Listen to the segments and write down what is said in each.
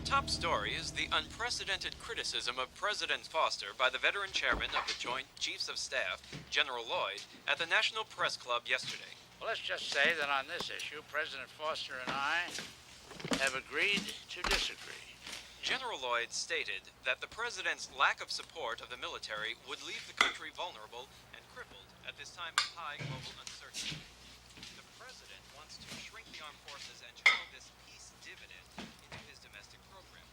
top story is the unprecedented criticism of President Foster by the veteran chairman of the Joint Chiefs of Staff, General Lloyd, at the National Press Club yesterday. Well, let's just say that on this issue, President Foster and I have agreed to disagree. General Lloyd stated that the president's lack of support of the military would leave the country vulnerable and crippled at this time of high global uncertainty. The president wants to shrink the armed forces and channel this peace dividend into his domestic program.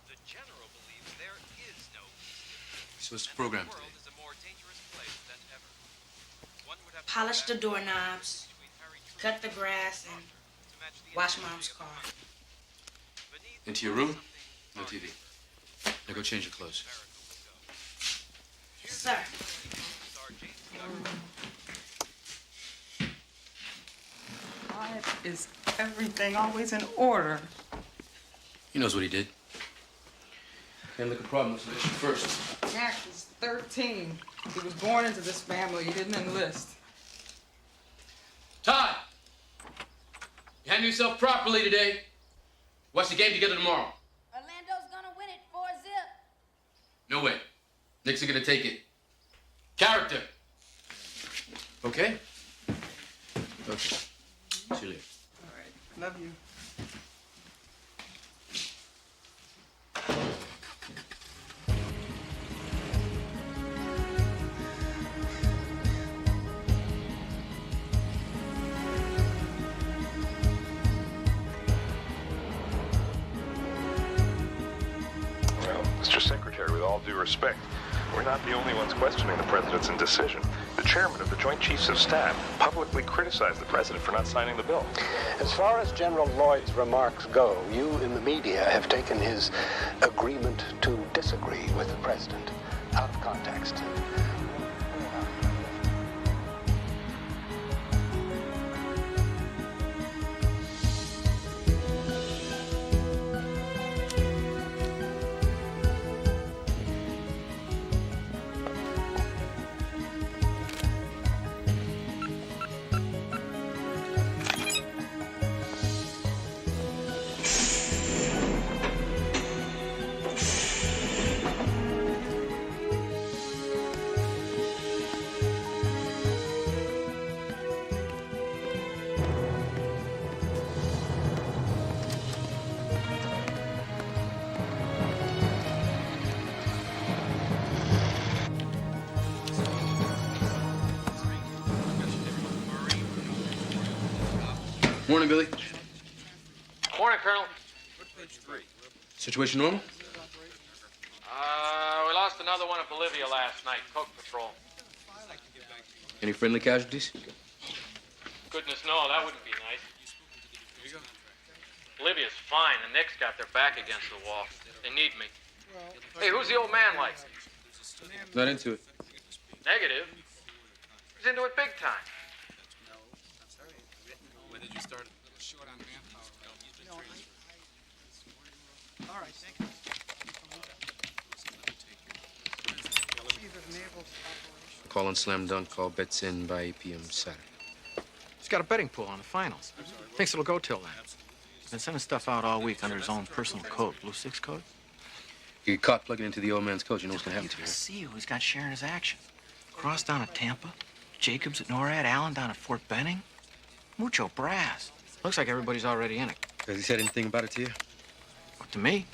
The general believes there is no peace dividend. So what's the program The today? world is a more dangerous place than ever. One would have to Polish the balance doorknobs, between Harry Truman cut the grass, and to match the wash intensity Mom's of the car. fight. Beneath Into your room? No TV. Now go change your clothes. Sir. Why is everything always in order? He knows what he did. Can't look a problem until you first. Mac is 13. He was born into this family. He didn't enlist. Todd! You handle yourself properly today. Watch the game together tomorrow. Orlando's gonna win it 4-0. No way. Knicks are gonna take it. Character. Okay? Okay. See you later. All right. Love you. Well, Mr. Secretary, with all due respect, we're not the only ones questioning the president's indecision. The chairman of the Joint Chiefs of Staff publicly criticized the president for not signing the bill. As far as General Lloyd's remarks go, you in the media have taken his agreement to disagree with the president out of context. Morning, Billy. Morning, Colonel. Situation normal? We lost another one at Bolivia last night, Coke Patrol. Any friendly casualties? Goodness, no, that wouldn't be nice. Bolivia's fine. The Knicks got their back against the wall. They need me. Hey, who's the old man like? Not into it. Negative. He's into it big time. When did you start? Short on manpower. All right, thank you. Call on Slam Dunk. Call bets in by 8 p.m. Saturday. He's got a betting pool on the finals. Thinks it'll go till then. Been sending stuff out all week under his own personal code. Blue 6 code? You get caught plugging into the old man's code, you know what's gonna happen to you. See who's got sharing his action. Cross down at Tampa, Jacobs at NORAD, Allen down at Fort Benning. Mucho brass. Looks like everybody's already in it. Has he said anything about it to you? What, to me?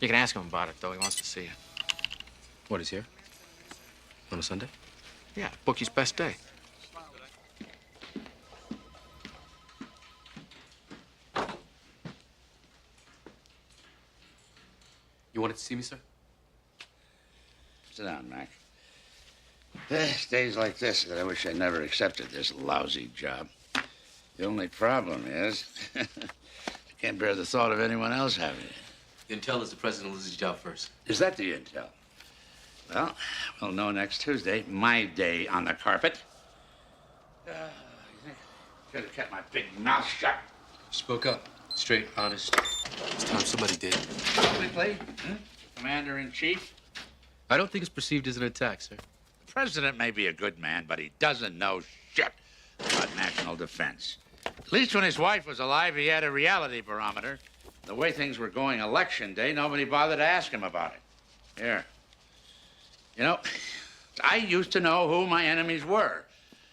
You can ask him about it, though. He wants to see it. What, he's here? On a Sunday? Yeah, bookie's best day. You wanted to see me, sir? Sit down, Mac. There's days like this that I wish I never accepted this lousy job. The only problem is, I can't bear the thought of anyone else having it. The intel is the president will lose his job first. Is that the intel? Well, we'll know next Tuesday. My day on the carpet. Should have kept my big mouth shut. Spoke up. Straight, honest. It's time somebody did. Publicly? Commander-in-Chief? I don't think it's perceived as an attack, sir. The president may be a good man, but he doesn't know shit about national defense. At least when his wife was alive, he had a reality barometer. The way things were going election day, nobody bothered to ask him about it. Here. You know, I used to know who my enemies were.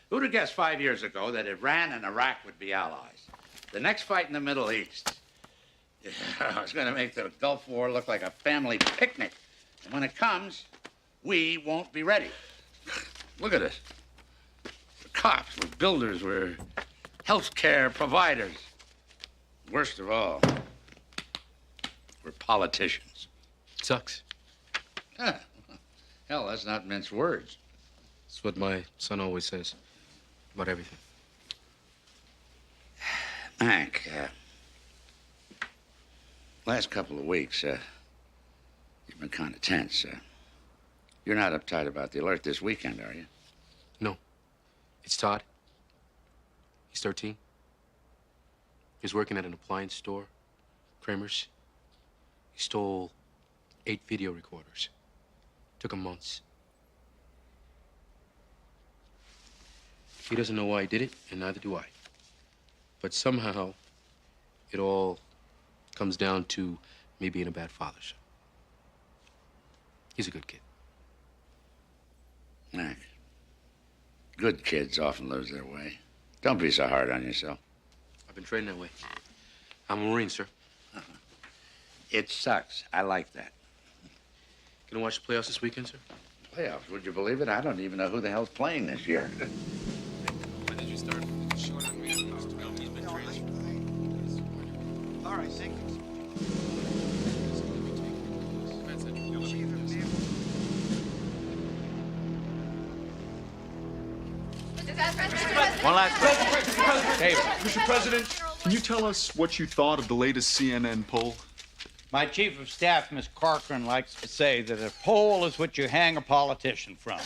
Who'd have guessed 5 years ago that Iran and Iraq would be allies? The next fight in the Middle East, I was going to make the Gulf War look like a family picnic. And when it comes, we won't be ready. Look at us. We're cops, we're builders, we're healthcare providers. Worst of all, we're politicians. Sucks. Huh. Hell, that's not mince words. That's what my son always says about everything. Mac, last couple of weeks, you've been kind of tense. You're not uptight about the alert this weekend, are you? No. It's Todd. He's 13. He's working at an appliance store, Kramer's. He stole 8 video recorders. Took him months. He doesn't know why he did it, and neither do I. But somehow, it all comes down to me being a bad father, son. He's a good kid. Mac, good kids often lose their way. Don't be so hard on yourself. I've been trained that way. I'm a Marine, sir. It sucks. I like that. Gonna watch the playoffs this weekend, sir? Playoffs, would you believe it? I don't even know who the hell's playing this year. When did you start? Short on manpower. He's been training. All right, thank you. One last Mr. President, can you tell us what you thought of the latest CNN poll? My chief of staff, Miss Corcoran, likes to say that a poll is what you hang a politician from.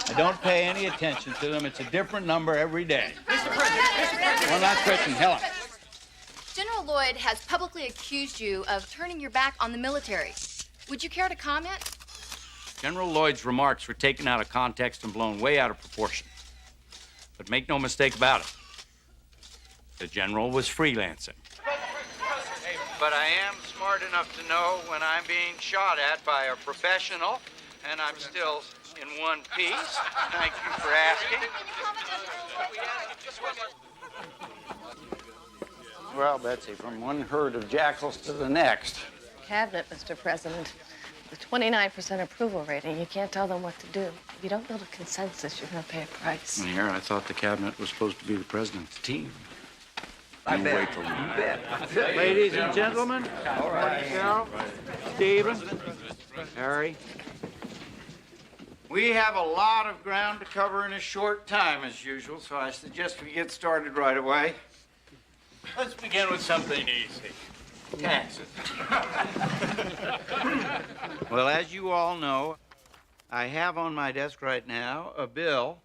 I don't pay any attention to them. It's a different number every day. Mr. President. One last question, Helen. General Lloyd has publicly accused you of turning your back on the military. Would you care to comment? General Lloyd's remarks were taken out of context and blown way out of proportion. But make no mistake about it, the general was freelancing. But I am smart enough to know when I'm being shot at by a professional, and I'm still in one piece. Thank you for asking. Well, Betsy, from one herd of jackals to the next. Cabinet, Mr. President. The 29% approval rating, you can't tell them what to do. If you don't build a consensus, you're going to pay a price. Here, I thought the cabinet was supposed to be the president's team. I bet. Wait till you bet. Ladies and gentlemen, All right. Carol, Stephen, Harry, we have a lot of ground to cover in a short time, as usual, so I suggest we get started right away. Let's begin with something easy. Taxes. Well, as you all know, I have on my desk right now a bill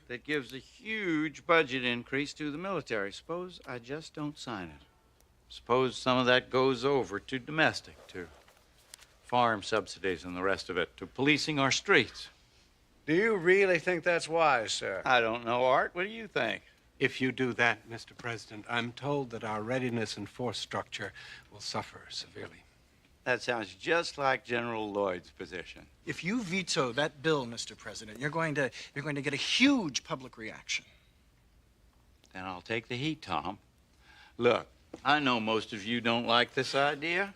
that gives a huge budget increase to the military. Suppose I just don't sign it. Suppose some of that goes over to domestic, to farm subsidies and the rest of it, to policing our streets. Do you really think that's wise, sir? I don't know, Art. What do you think? If you do that, Mr. President, I'm told that our readiness and force structure will suffer severely. That sounds just like General Lloyd's position. If you veto that bill, Mr. President, you're going to get a huge public reaction. Then I'll take the heat, Tom. Look, I know most of you don't like this idea,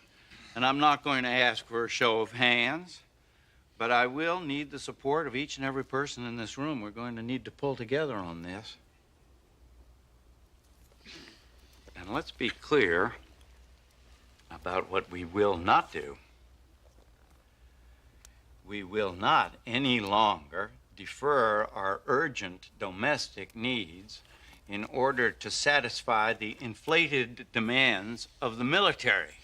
and I'm not going to ask for a show of hands, but I will need the support of each and every person in this room. We're going to need to pull together on this. And let's be clear about what we will not do. We will not any longer defer our urgent domestic needs in order to satisfy the inflated demands of the military.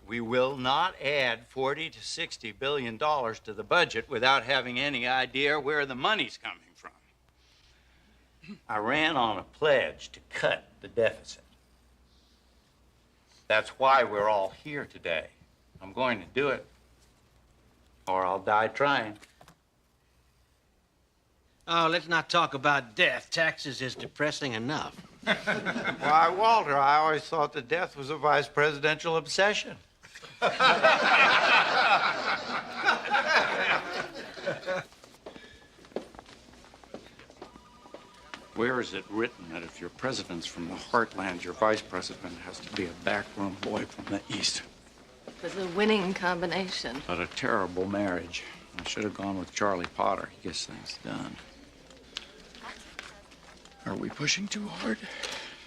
We will not add $40 to $60 billion to the budget without having any idea where the money's coming from. I ran on a pledge to cut the deficit. That's why we're all here today. I'm going to do it, or I'll die trying. Oh, let's not talk about death. Taxes is depressing enough. Why, Walter, I always thought that death was a vice presidential obsession. Where is it written that if your president's from the heartland, your vice president has to be a backroom boy from the east? It was a winning combination. But a terrible marriage. I should have gone with Charlie Potter. He gets things done. Are we pushing too hard?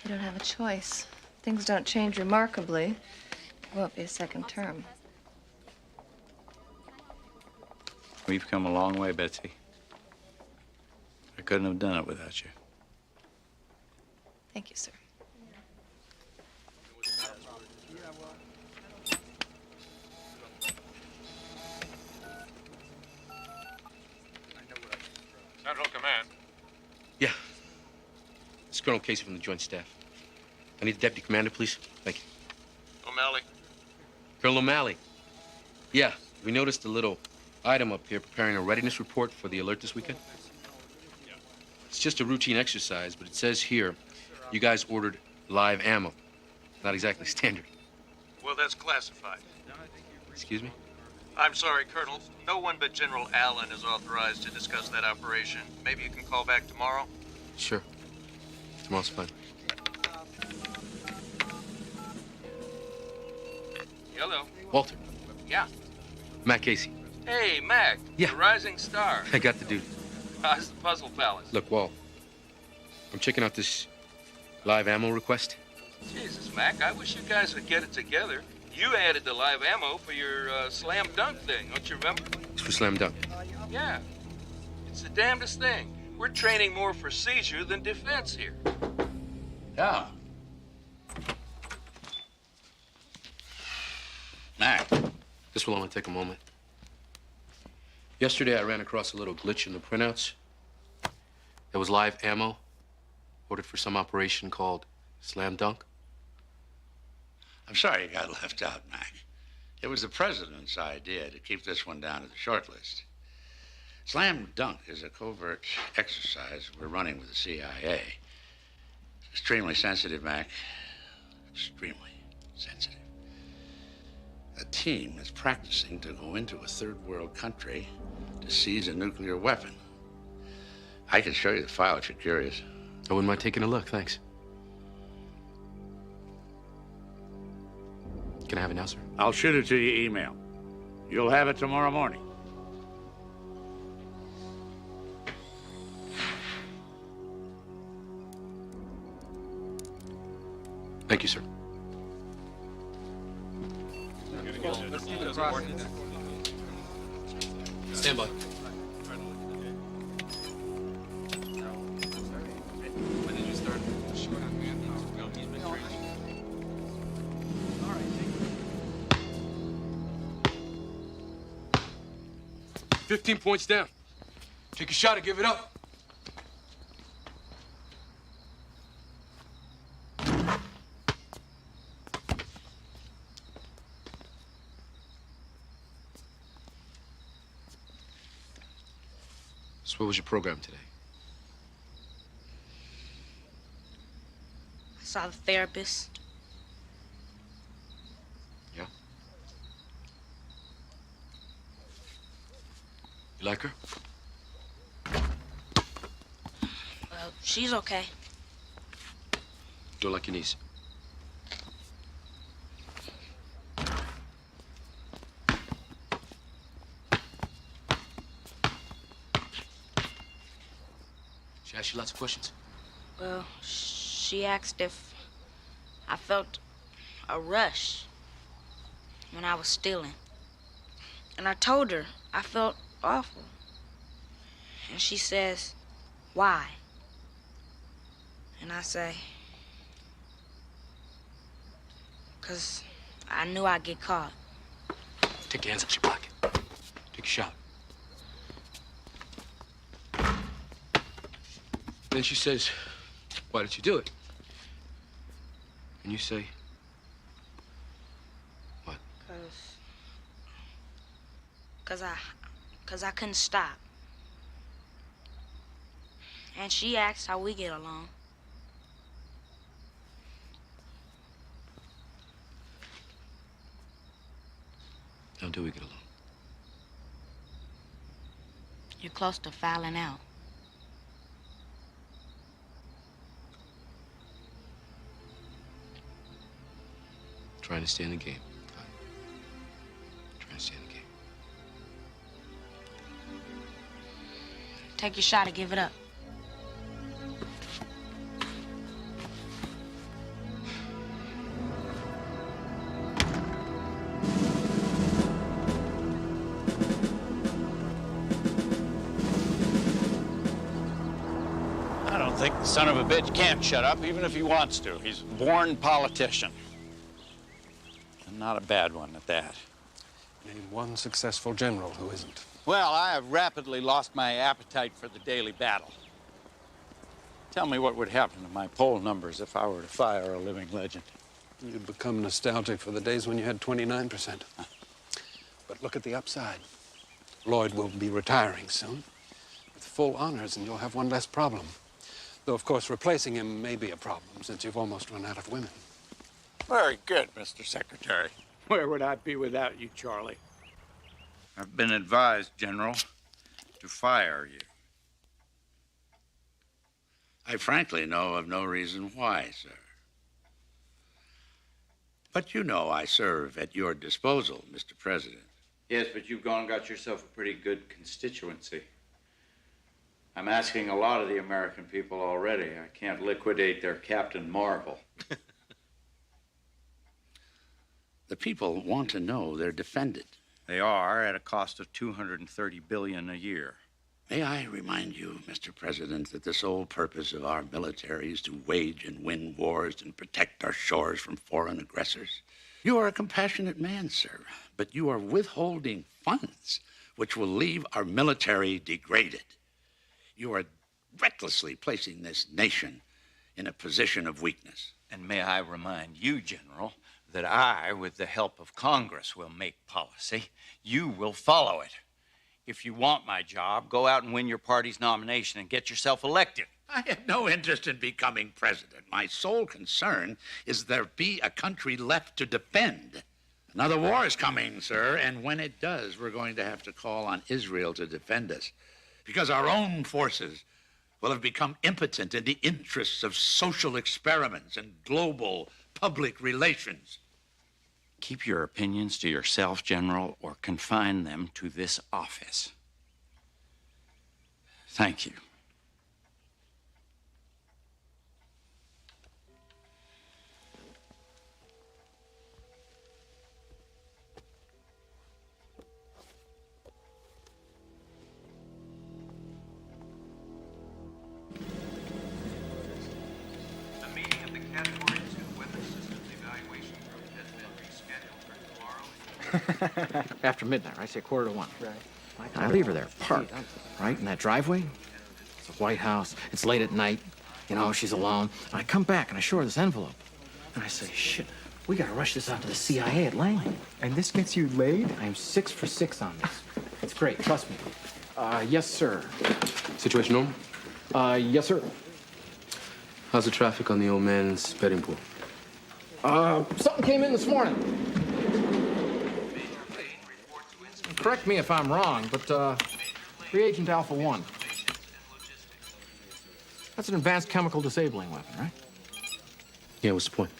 You don't have a choice. Things don't change remarkably. It won't be a second term. We've come a long way, Betsy. I couldn't have done it without you. Thank you, sir. Central Command. Yeah. It's Colonel Casey from the Joint Staff. I need the deputy commander, please. Thank you. O'Malley. Colonel O'Malley. Yeah, we noticed a little item up here preparing a readiness report for the alert this weekend. It's just a routine exercise, but it says here you guys ordered live ammo. Not exactly standard. Well, that's classified. Excuse me? I'm sorry, Colonel. No one but General Allen is authorized to discuss that operation. Maybe you can call back tomorrow? Sure. Tomorrow's fine. Hello. Walter. Yeah. Matt Casey. Hey, Mac. Yeah. The Rising Star. I got the duty. How's the Puzzle Palace? Look, Walt. I'm checking out this live ammo request. Jesus, Mac, I wish you guys would get it together. You added the live ammo for your slam dunk thing, don't you remember? It's for slam dunk. Yeah. It's the damnedest thing. We're training more for seizure than defense here. Yeah. Mac. This will only take a moment. Yesterday, I ran across a little glitch in the printouts. There was live ammo ordered for some operation called Slam Dunk. I'm sorry you got left out, Mac. It was the president's idea to keep this one down to the short list. Slam Dunk is a covert exercise we're running with the CIA. Extremely sensitive, Mac. Extremely sensitive. A team is practicing to go into a third world country to seize a nuclear weapon. I can show you the file if you're curious. I wouldn't mind taking a look, thanks. Can I have it now, sir? I'll shoot it to your email. You'll have it tomorrow morning. Thank you, sir. Stand by. When did you start? Short on manpower. No, he's been training. All right, 15 points down. Take a shot and give it up. So what was your program today? I saw the therapist. Yeah? You like her? She's okay. Don't like your niece. She asked you lots of questions? Well, she asked if I felt a rush when I was stealing. And I told her I felt awful. And she says, why? And I say, 'cause I knew I'd get caught. Take your hands out your pocket. Take a shot. Then she says, why did you do it? And you say, what? 'Cause I couldn't stop. And she asked how we get along. How do we get along? You're close to fouling out. Trying to stay in the game. Trying to stay in the game. Take your shot or give it up. I don't think the son of a bitch can't shut up, even if he wants to. He's a born politician. And not a bad one at that. Name one successful general who isn't. Well, I have rapidly lost my appetite for the daily battle. Tell me what would happen to my poll numbers if I were to fire a living legend. You'd become nostalgic for the days when you had 29%. But look at the upside. Lloyd will be retiring soon with full honors, and you'll have one less problem. Though, of course, replacing him may be a problem, since you've almost run out of women. Very good, Mr. Secretary. Where would I be without you, Charlie? I've been advised, General, to fire you. I frankly know of no reason why, sir. But you know I serve at your disposal, Mr. President. Yes, but you've gone and got yourself a pretty good constituency. I'm asking a lot of the American people already. I can't liquidate their Captain Marvel. The people want to know they're defended. They are at a cost of $230 billion a year. May I remind you, Mr. President, that the sole purpose of our military is to wage and win wars and protect our shores from foreign aggressors? You are a compassionate man, sir, but you are withholding funds which will leave our military degraded. You are recklessly placing this nation in a position of weakness. And may I remind you, General, that I, with the help of Congress, will make policy. You will follow it. If you want my job, go out and win your party's nomination and get yourself elected. I have no interest in becoming president. My sole concern is there be a country left to defend. Another war is coming, sir, and when it does, we're going to have to call on Israel to defend us, because our own forces will have become impotent in the interests of social experiments and global public relations. Keep your opinions to yourself, General, or confine them to this office. Thank you. The meeting of the Category 2 Weather Systems Evaluation Group has been rescheduled for tomorrow. After midnight, right? Say 1:45. Right. I leave her there, parked, right in that driveway. It's a White House. It's late at night. You know, she's alone. And I come back and I show her this envelope. And I say, shit, we gotta rush this out to the CIA at Langley. And this gets you laid? I'm 6 for 6 on this. It's great, trust me. Yes, sir. Situation normal? Yes, sir. How's the traffic on the old man's betting pool? Something came in this morning. Correct me if I'm wrong, but reagent Alpha 1. That's an advanced chemical disabling weapon, right? Yeah, what's the point?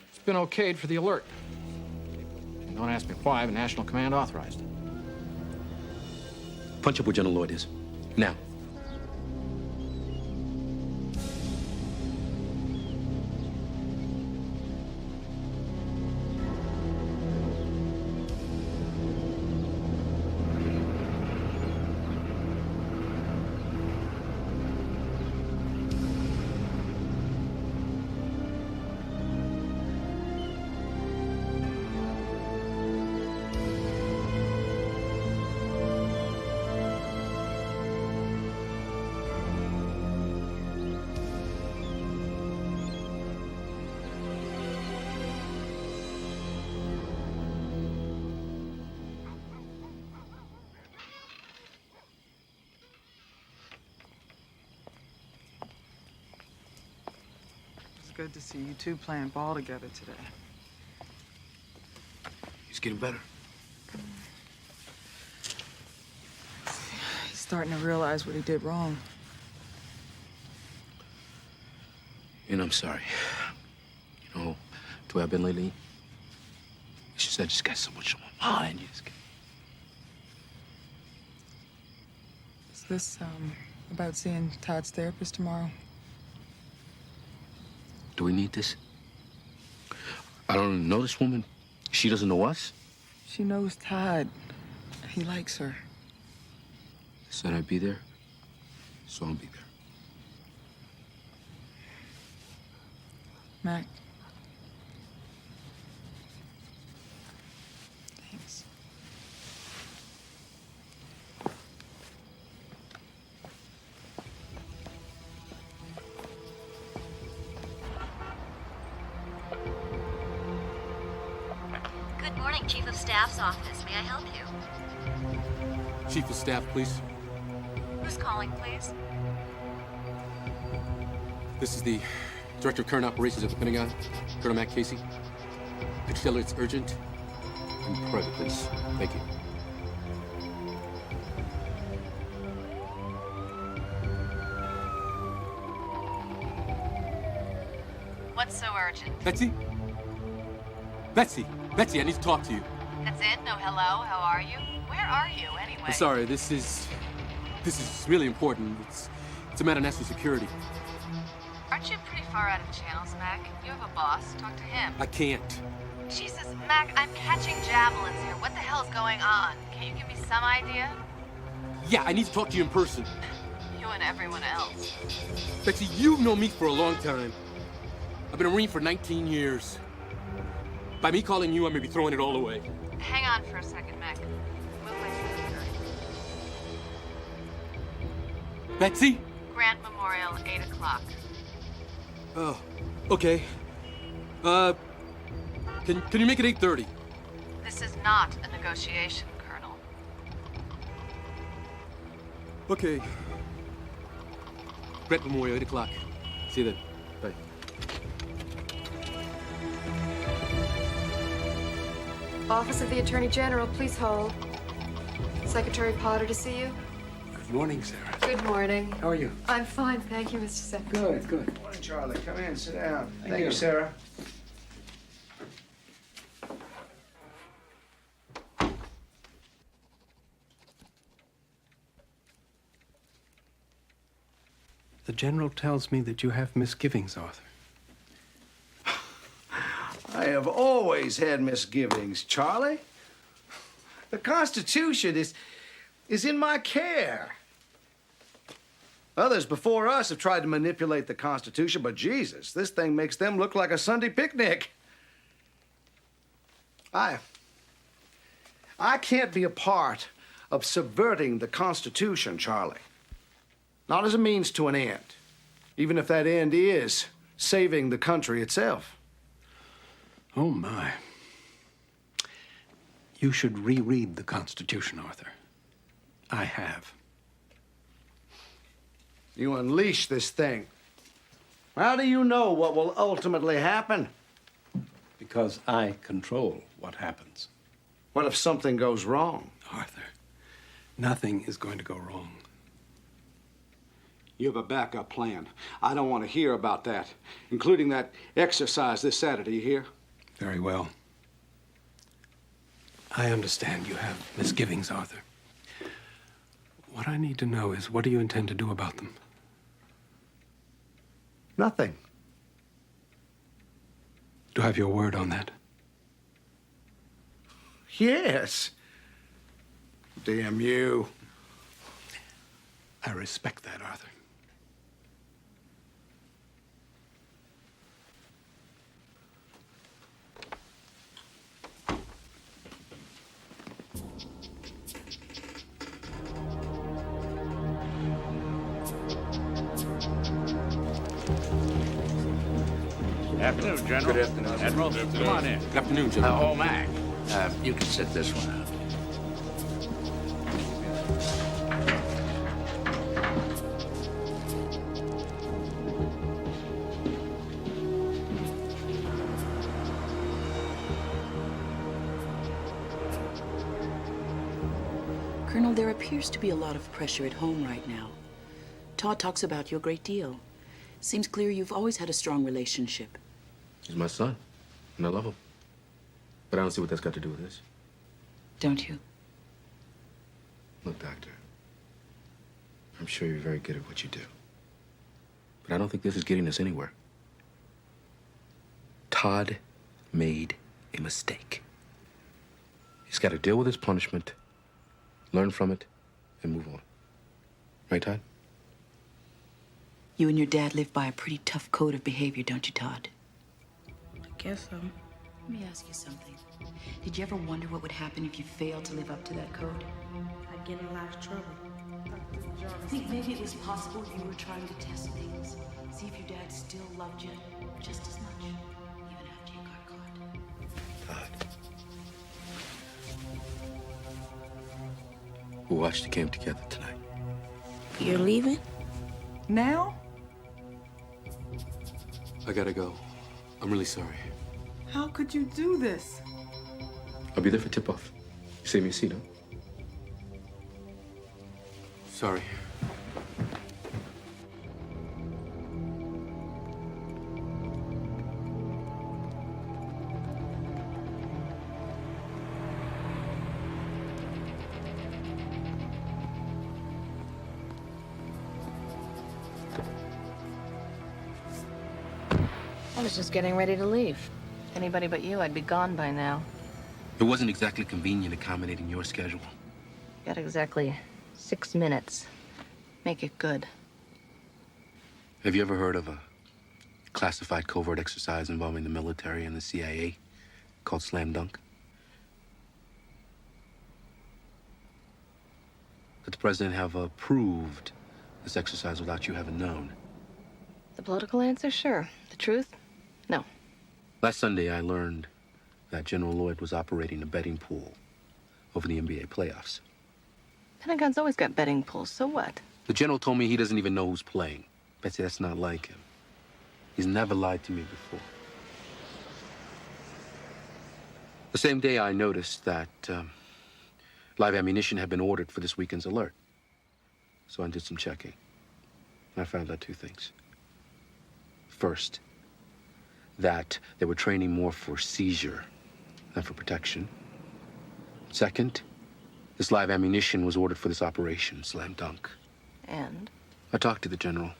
It's been okayed for the alert. And don't ask me why, but National Command authorized it. Punch up where General Lloyd is. Now. It's good to see you two playing ball together today. He's getting better. starting to realize what he did wrong. And I'm sorry. You know, the way I've been lately, it's just I just got so much on my mind. You just get... Is this, about seeing Todd's therapist tomorrow? Do we need this? I don't even know this woman. She doesn't know us. She knows Todd. He likes her. Said I'd be there, so I'll be there. Mac. Thanks. Good morning, Chief of Staff's office. May I help you? Chief of Staff, please. Who's calling, please? This is the Director of Current Operations of the Pentagon, Colonel Matt Casey. Could you tell her it's urgent and private, please? Thank you. What's so urgent? Betsy? Betsy! Betsy, I need to talk to you. That's it? No hello? How are you? Where are you, anyway? I'm sorry, this is really important. It's a matter of national security. Aren't you pretty far out of channels, Mac? You have a boss. Talk to him. I can't. Jesus, Mac, I'm catching javelins here. What the hell's going on? Can you give me some idea? Yeah, I need to talk to you in person. You and everyone else. Betsy, you've known me for a long time. I've been a Marine for 19 years. By me calling you, I may be throwing it all away. Hang on for a second, Mac. We'll wait for you. Betsy? Grant Memorial, 8 o'clock. Oh, okay. Can you make it 8:30? This is not a negotiation, Colonel. Okay. Grant Memorial, 8 o'clock. See you then. Bye. Office of the Attorney General, please hold. Secretary Potter to see you. Good morning, Sarah. Good morning. How are you? I'm fine, thank you, Mr. Secretary. Good, good. Morning, Charlie. Come in, sit down. Thank you, Sarah. The General tells me that you have misgivings, Arthur. I have always had misgivings, Charlie. The Constitution is in my care. Others before us have tried to manipulate the Constitution, but Jesus, this thing makes them look like a Sunday picnic. I can't be a part of subverting the Constitution, Charlie. Not as a means to an end, even if that end is saving the country itself. Oh, my. You should reread the Constitution, Arthur. I have. You unleash this thing. How do you know what will ultimately happen? Because I control what happens. What if something goes wrong? Arthur, nothing is going to go wrong. You have a backup plan. I don't want to hear about that, including that exercise this Saturday, you hear? Very well. I understand you have misgivings, Arthur. What I need to know is, what do you intend to do about them? Nothing. Do I have your word on that? Yes. Damn you. I respect that, Arthur. Afternoon, General. Good afternoon. Admiral, come on in. Good afternoon, General. Oh, Mac, you can sit this one out. Colonel, there appears to be a lot of pressure at home right now. Todd talks about you a great deal. Seems clear you've always had a strong relationship. He's my son, and I love him. But I don't see what that's got to do with this. Don't you? Look, Doctor, I'm sure you're very good at what you do. But I don't think this is getting us anywhere. Todd made a mistake. He's got to deal with his punishment, learn from it, and move on. Right, Todd? You and your dad live by a pretty tough code of behavior, don't you, Todd? I guess so. Let me ask you something. Did you ever wonder what would happen if you failed to live up to that code? I'd get in a lot of trouble. Think maybe it was possible you were trying to test things, see if your dad still loved you just as much, even after you got caught. Todd. We'll watch the game together tonight. You're leaving? Now? I gotta go. I'm really sorry. How could you do this? I'll be there for tip-off. You save me a seat, huh? Sorry. I was just getting ready to leave. Anybody but you, I'd be gone by now. It wasn't exactly convenient accommodating your schedule. Got exactly 6 minutes. Make it good. Have you ever heard of a classified covert exercise involving the military and the CIA called Slam Dunk? Could the president have approved this exercise without you having known? The political answer, sure. The truth, no. Last Sunday, I learned that General Lloyd was operating a betting pool over the NBA playoffs. Pentagon's always got betting pools, so what? The general told me he doesn't even know who's playing. Betsy, that's not like him. He's never lied to me before. The same day, I noticed that live ammunition had been ordered for this weekend's alert. So I did some checking. And I found out 2 things. First, that they were training more for seizure than for protection. Second, this live ammunition was ordered for this operation, Slam Dunk. And? I talked to the general.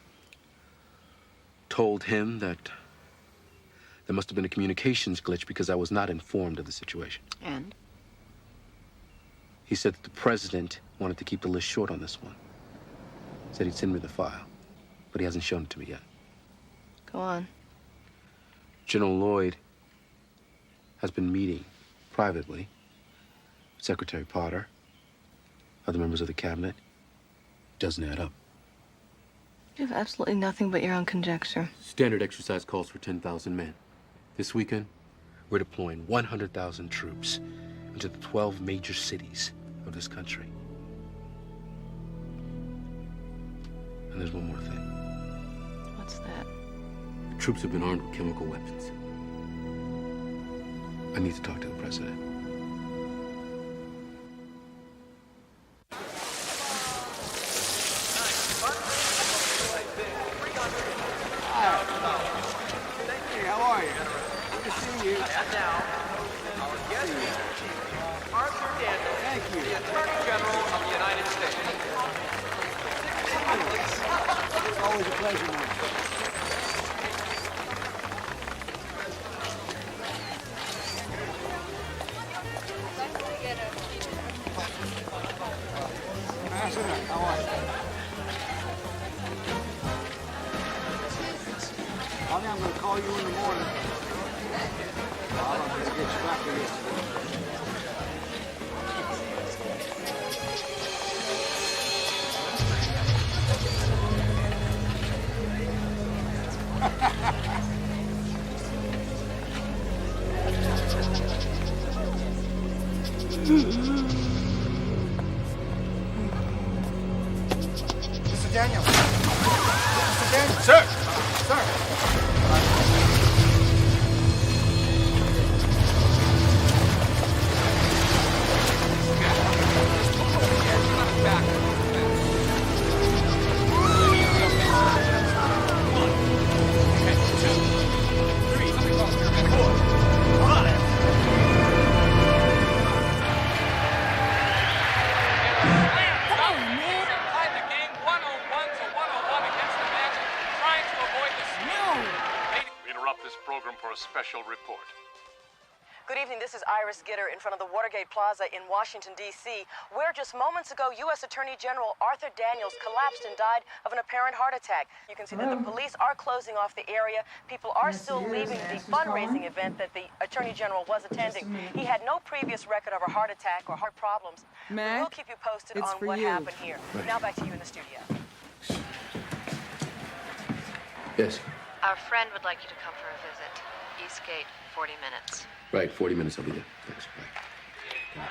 Told him that there must have been a communications glitch because I was not informed of the situation. And? He said that the president wanted to keep the list short on this one. Said he'd send me the file, but he hasn't shown it to me yet. Go on. General Lloyd has been meeting privately with Secretary Potter, other members of the cabinet. Doesn't add up. You have absolutely nothing but your own conjecture. Standard exercise calls for 10,000 men. This weekend, we're deploying 100,000 troops into the 12 major cities of this country. And there's one more thing. What's that? The troops have been armed with chemical weapons. I need to talk to the president. How are you? Good to see you. And now, our guest speaker, Arthur Daniels, Thank you. the Attorney General of the United States. It's always a pleasure, man. How are you? I think I'm going to call you in the morning. I'm going to get you back to Mr. Daniel. Mr. Daniel. Sir. Sir. special report. Good evening. This is Iris Gitter in front of the Watergate Plaza in Washington, D.C., where just moments ago, U.S. Attorney General Arthur Daniels collapsed and died of an apparent heart attack. You can see that the police are closing off the area. People are still leaving the fundraising event that the Attorney General was attending. He had no previous record of a heart attack or heart problems. We will keep you posted on what happened here. Now back to you in the studio. Yes. Our friend would like you to come for a visit. Eastgate, 40 minutes. Right, 40 minutes, I'll be there. Thanks. Bye.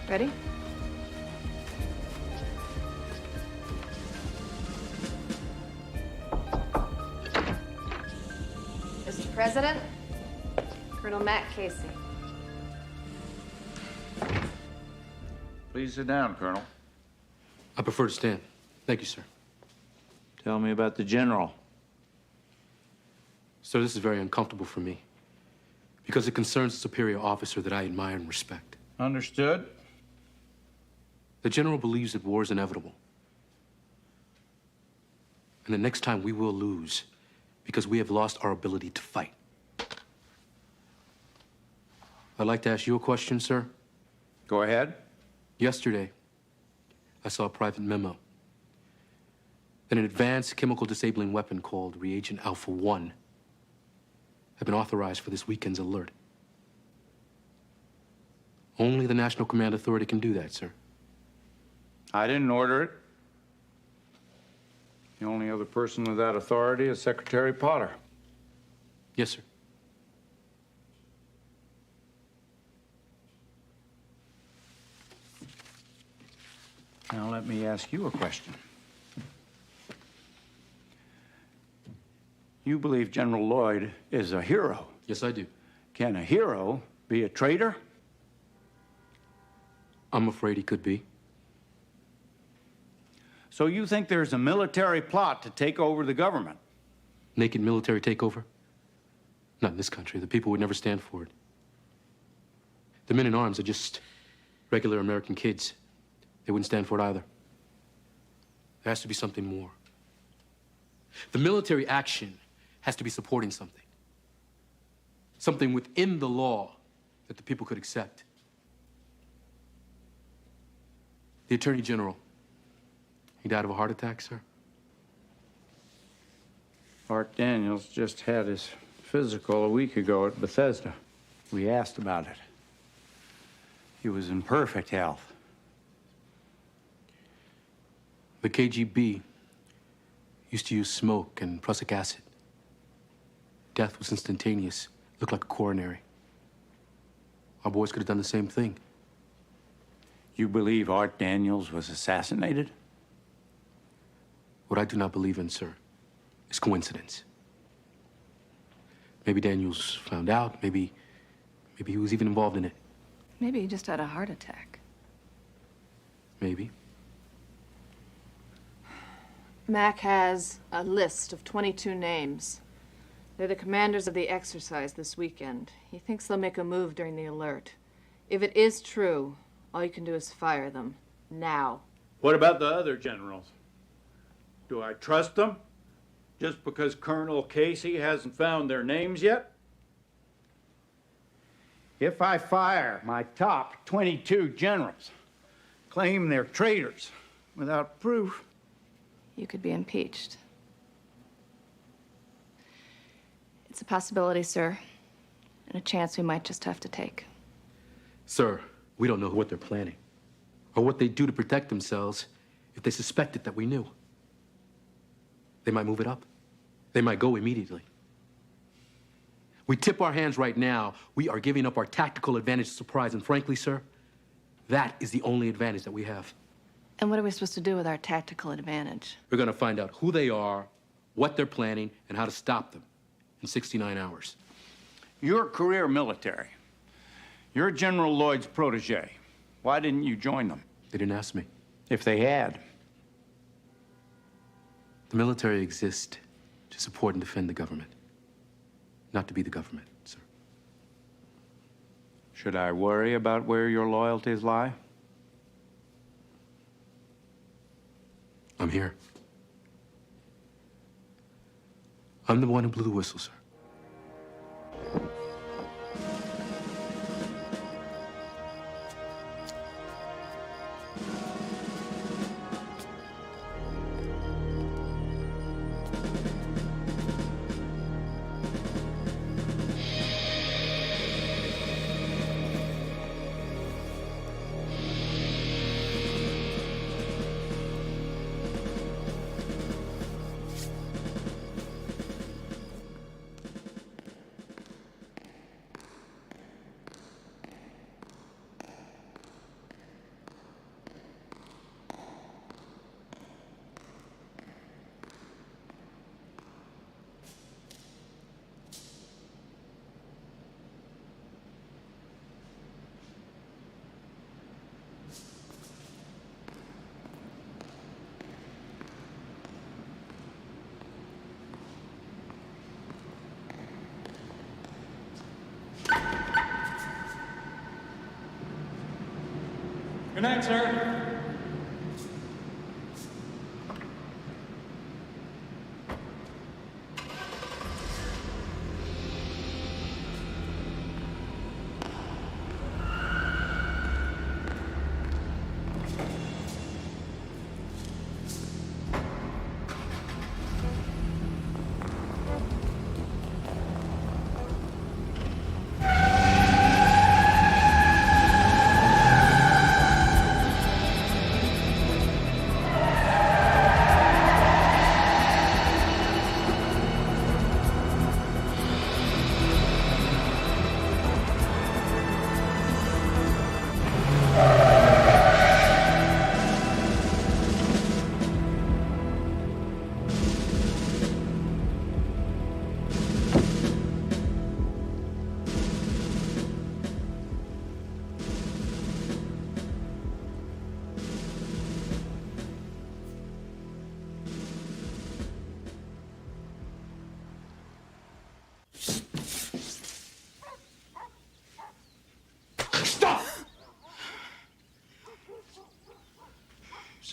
Ready? Mr. President, Colonel Matt Casey. Please sit down, Colonel. I prefer to stand. Thank you, sir. Tell me about the general. Sir, this is very uncomfortable for me because it concerns a superior officer that I admire and respect. Understood. The general believes that war is inevitable. And the next time we will lose because we have lost our ability to fight. I'd like to ask you a question, sir. Go ahead. Yesterday, I saw a private memo that an advanced chemical disabling weapon called Reagent Alpha 1 had been authorized for this weekend's alert. Only the National Command Authority can do that, sir. I didn't order it. The only other person with that authority is Secretary Potter. Yes, sir. Now let me ask you a question. You believe General Lloyd is a hero? Yes, I do. Can a hero be a traitor? I'm afraid he could be. So you think there's a military plot to take over the government? Naked military takeover? Not in this country. The people would never stand for it. The men in arms are just regular American kids. They wouldn't stand for it either. There has to be something more. The military action has to be supporting something. Something within the law that the people could accept. The Attorney General, he died of a heart attack, sir? Art Daniels just had his physical a week ago at Bethesda. We asked about it. He was in perfect health. The KGB used to use smoke and prussic acid. Death was instantaneous. Looked like a coronary. Our boys could have done the same thing. You believe Art Daniels was assassinated? What I do not believe in, sir, is coincidence. Maybe Daniels found out. Maybe he was even involved in it. Maybe he just had a heart attack. Maybe. Mac has a list of 22 names. They're the commanders of the exercise this weekend. He thinks they'll make a move during the alert. If it is true, all you can do is fire them. Now. What about the other generals? Do I trust them? Just because Colonel Casey hasn't found their names yet? If I fire my top 22 generals, claim they're traitors without proof, You could be impeached. It's a possibility, sir, and a chance we might just have to take. Sir, we don't know what they're planning or what they'd do to protect themselves if they suspected that we knew. They might move it up. They might go immediately. We tip our hands right now, we are giving up our tactical advantage to surprise, and frankly, sir, that is the only advantage that we have. And what are we supposed to do with our tactical advantage? We're gonna find out who they are, what they're planning, and how to stop them in 69 hours. you're career military. You're General Lloyd's protege. Why didn't you join them? They didn't ask me. If they had. The military exists to support and defend the government, not to be the government, sir. Should I worry about where your loyalties lie? I'm here. I'm the one who blew the whistle, sir. Good night, sir.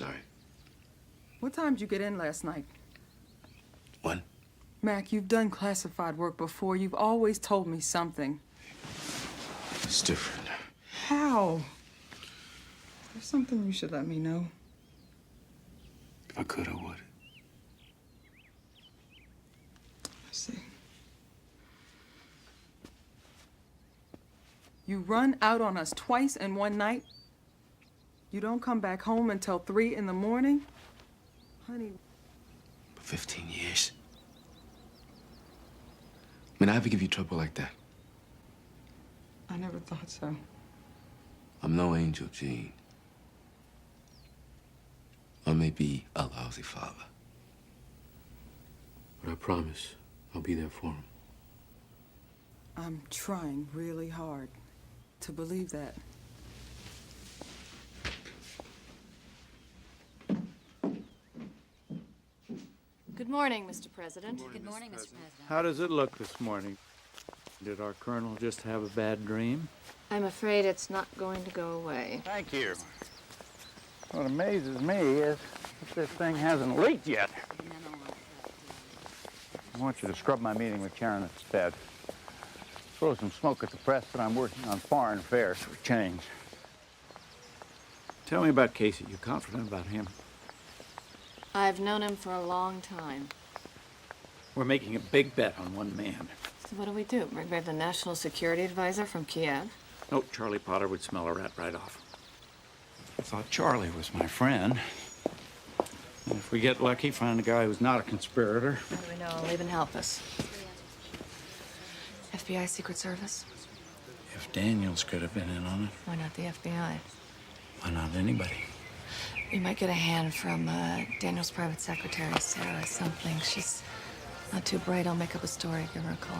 Sorry. What time did you get in last night? When? Mac, you've done classified work before. You've always told me something. It's different. How? There's something you should let me know. If I could, I would. I see. You run out on us twice in one night. You don't come back home until 3 in the morning? Honey. For 15 years. I mean, I ever give you trouble like that? I never thought so. I'm no angel, Gene. I may be a lousy father. But I promise I'll be there for him. I'm trying really hard to believe that. Good morning, Mr. President. Good morning, Mr. President. How does it look this morning? Did our colonel just have a bad dream? I'm afraid it's not going to go away. Thank you. What amazes me is that this thing hasn't leaked yet. I want you to scrub my meeting with Karen instead. Throw some smoke at the press that I'm working on foreign affairs for a change. Tell me about Casey. You confident about him? I've known him for a long time. We're making a big bet on one man. So what do? Bring back the national security advisor from Kiev? No, Charlie Potter would smell a rat right off. I thought Charlie was my friend. And if we get lucky, find a guy who's not a conspirator. How do we know? He'll even help us. FBI Secret Service? If Daniels could have been in on it, Why not the FBI? why not anybody? You might get a hand from Daniel's private secretary, Sarah something. She's not too bright. I'll make up a story. Give her a call.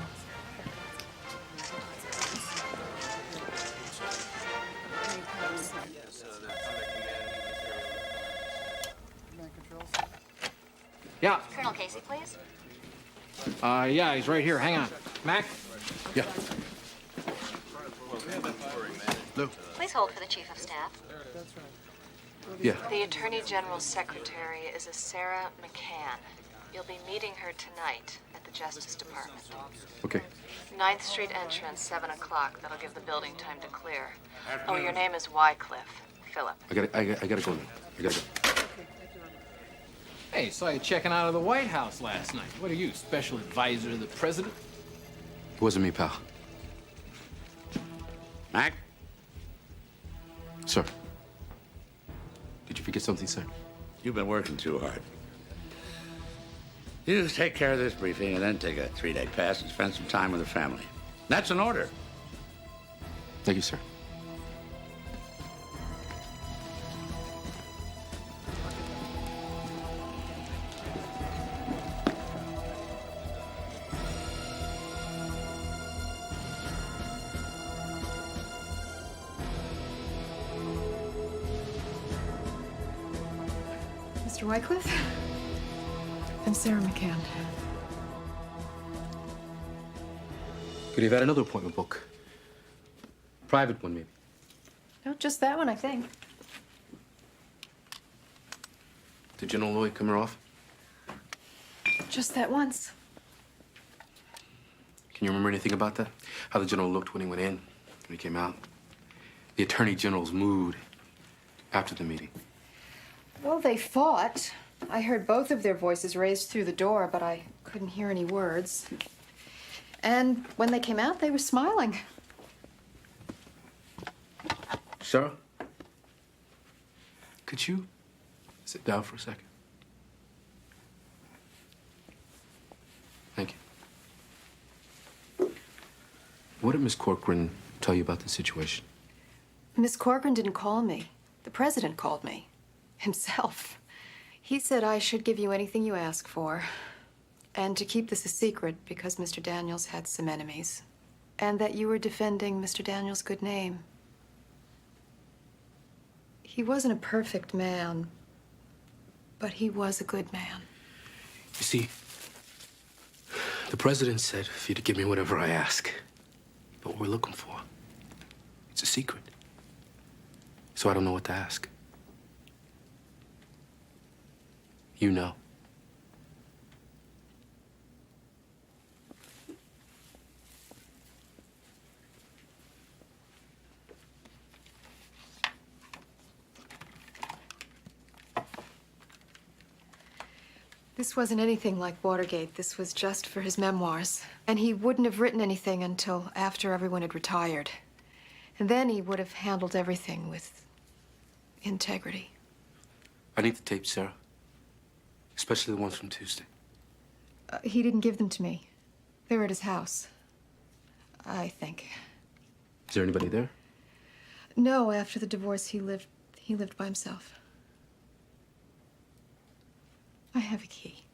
Yeah. Colonel Casey, please. Yeah, he's right here. Hang on. Mac? Yeah. Please hold for the Chief of Staff. Yeah. The Attorney General's secretary is a Sarah McCann. You'll be meeting her tonight at the Justice Department. Okay. 9th Street entrance, 7 o'clock. That'll give the building time to clear. Oh, your name is Wycliffe. Philip. I gotta go now. I gotta go. Hey, saw you checking out of the White House last night. What are you, special advisor to the president? It wasn't me, pal. Mac? Sir. Did you forget something, sir? You've been working too hard. You just take care of this briefing and then take a 3-day pass and spend some time with the family. That's an order. Thank you, sir. Mr. Wycliffe? I'm Sarah McCann. Could you have had another appointment book? Private one, maybe. No, just that one, I think. Did General Lloyd come her off? Just that once. Can you remember anything about that? How the general looked when he went in, when he came out? The Attorney General's mood after the meeting? Well, they fought. I heard both of their voices raised through the door, but I couldn't hear any words. And when they came out, they were smiling. Sarah? Could you sit down for a second? Thank you. What did Miss Corcoran tell you about the situation? Miss Corcoran didn't call me. The president called me. Himself. He said I should give you anything you ask for, and to keep this a secret because Mr. Daniels had some enemies, and that you were defending Mr. Daniels' good name. He wasn't a perfect man, but he was a good man. You see, the president said for you to give me whatever I ask. But what we're looking for, it's a secret. So I don't know what to ask. You know. This wasn't anything like Watergate. This was just for his memoirs. And he wouldn't have written anything until after everyone had retired. And then he would have handled everything with integrity. I need the tapes, Sarah. Especially the ones from Tuesday. He didn't give them to me. They were at his house, I think. Is there anybody there? No, after the divorce, he lived by himself. I have a key.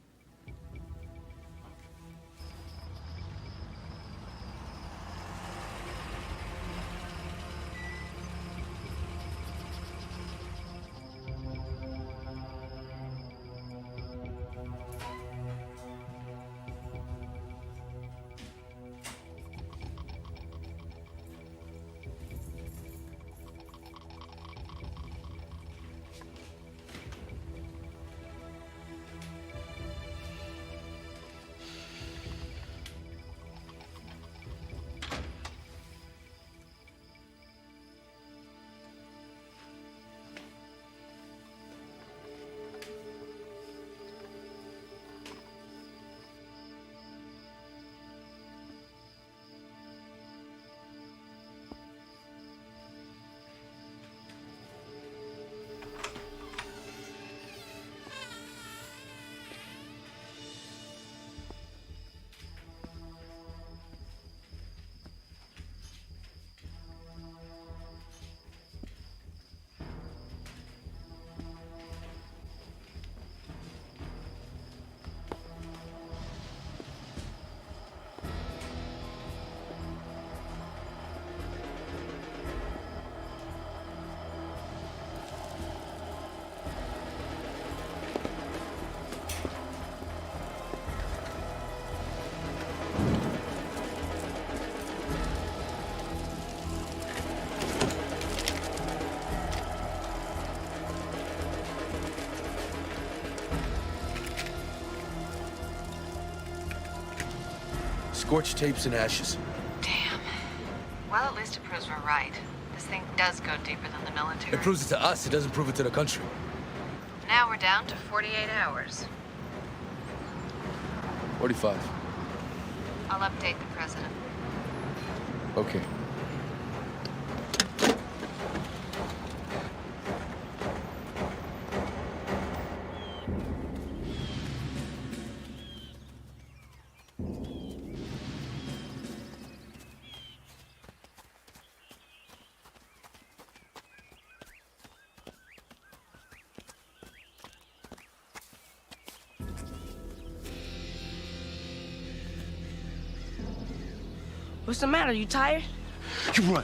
Scorched tapes and ashes. Damn. Well, at least it proves we're right. This thing does go deeper than the military. It proves it to us. It doesn't prove it to the country. Now we're down to 48 hours. 45. I'll update the president. Okay. What's the matter? You tired? You run.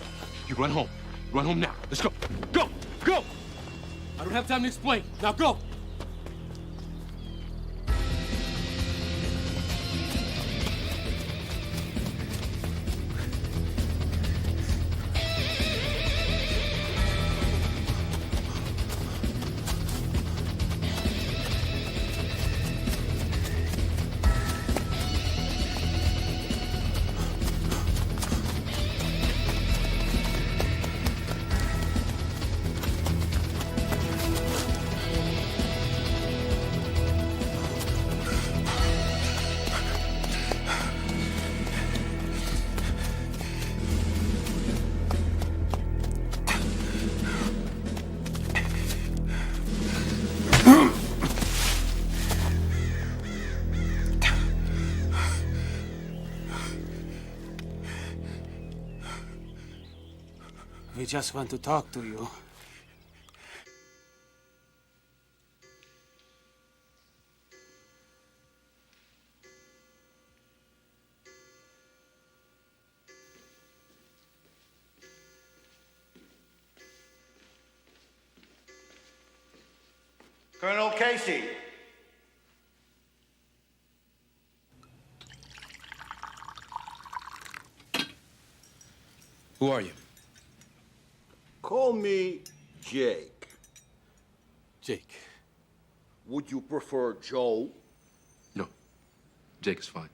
You run home. Run home now. Let's go. Go! Go! I don't have time to explain. Now go! We just want to talk to you. Colonel Casey. Who are you? Call me Jake. Jake. Would you prefer Joe? No. Jake is fine.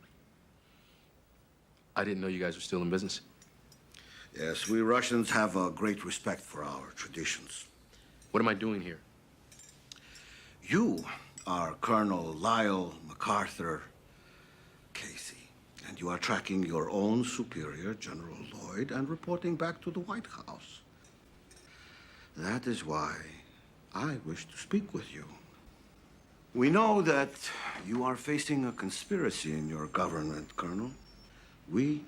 I didn't know you guys were still in business. Yes, we Russians have a great respect for our traditions. What am I doing here? You are Colonel Lyle MacArthur Casey, and you are tracking your own superior, General Lloyd, and reporting back to the White House. That is why I wish to speak with you. We know that you are facing a conspiracy in your government, Colonel. We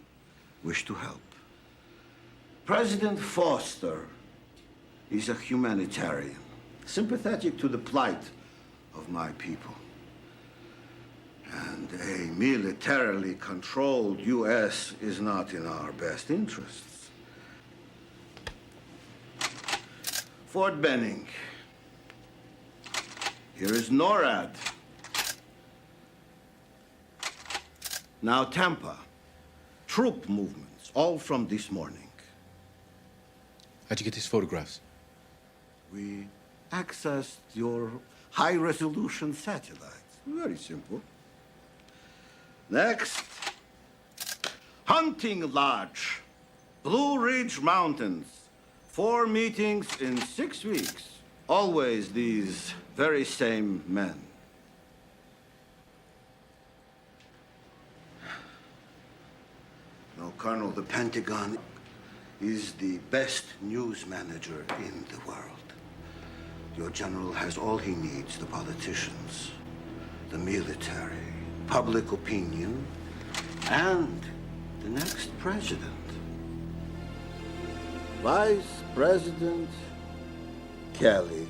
wish to help. President Foster is a humanitarian, sympathetic to the plight of my people. And a militarily controlled U.S. is not in our best interests. Fort Benning. Here is NORAD. Now Tampa. Troop movements, all from this morning. How'd you get these photographs? We accessed your high-resolution satellites. Very simple. Next, Hunting Lodge, Blue Ridge Mountains. 4 meetings in 6 weeks. Always these very same men. No, Colonel, the Pentagon is the best news manager in the world. Your general has all he needs: the politicians, the military, public opinion, and the next president. Vice President Kelly.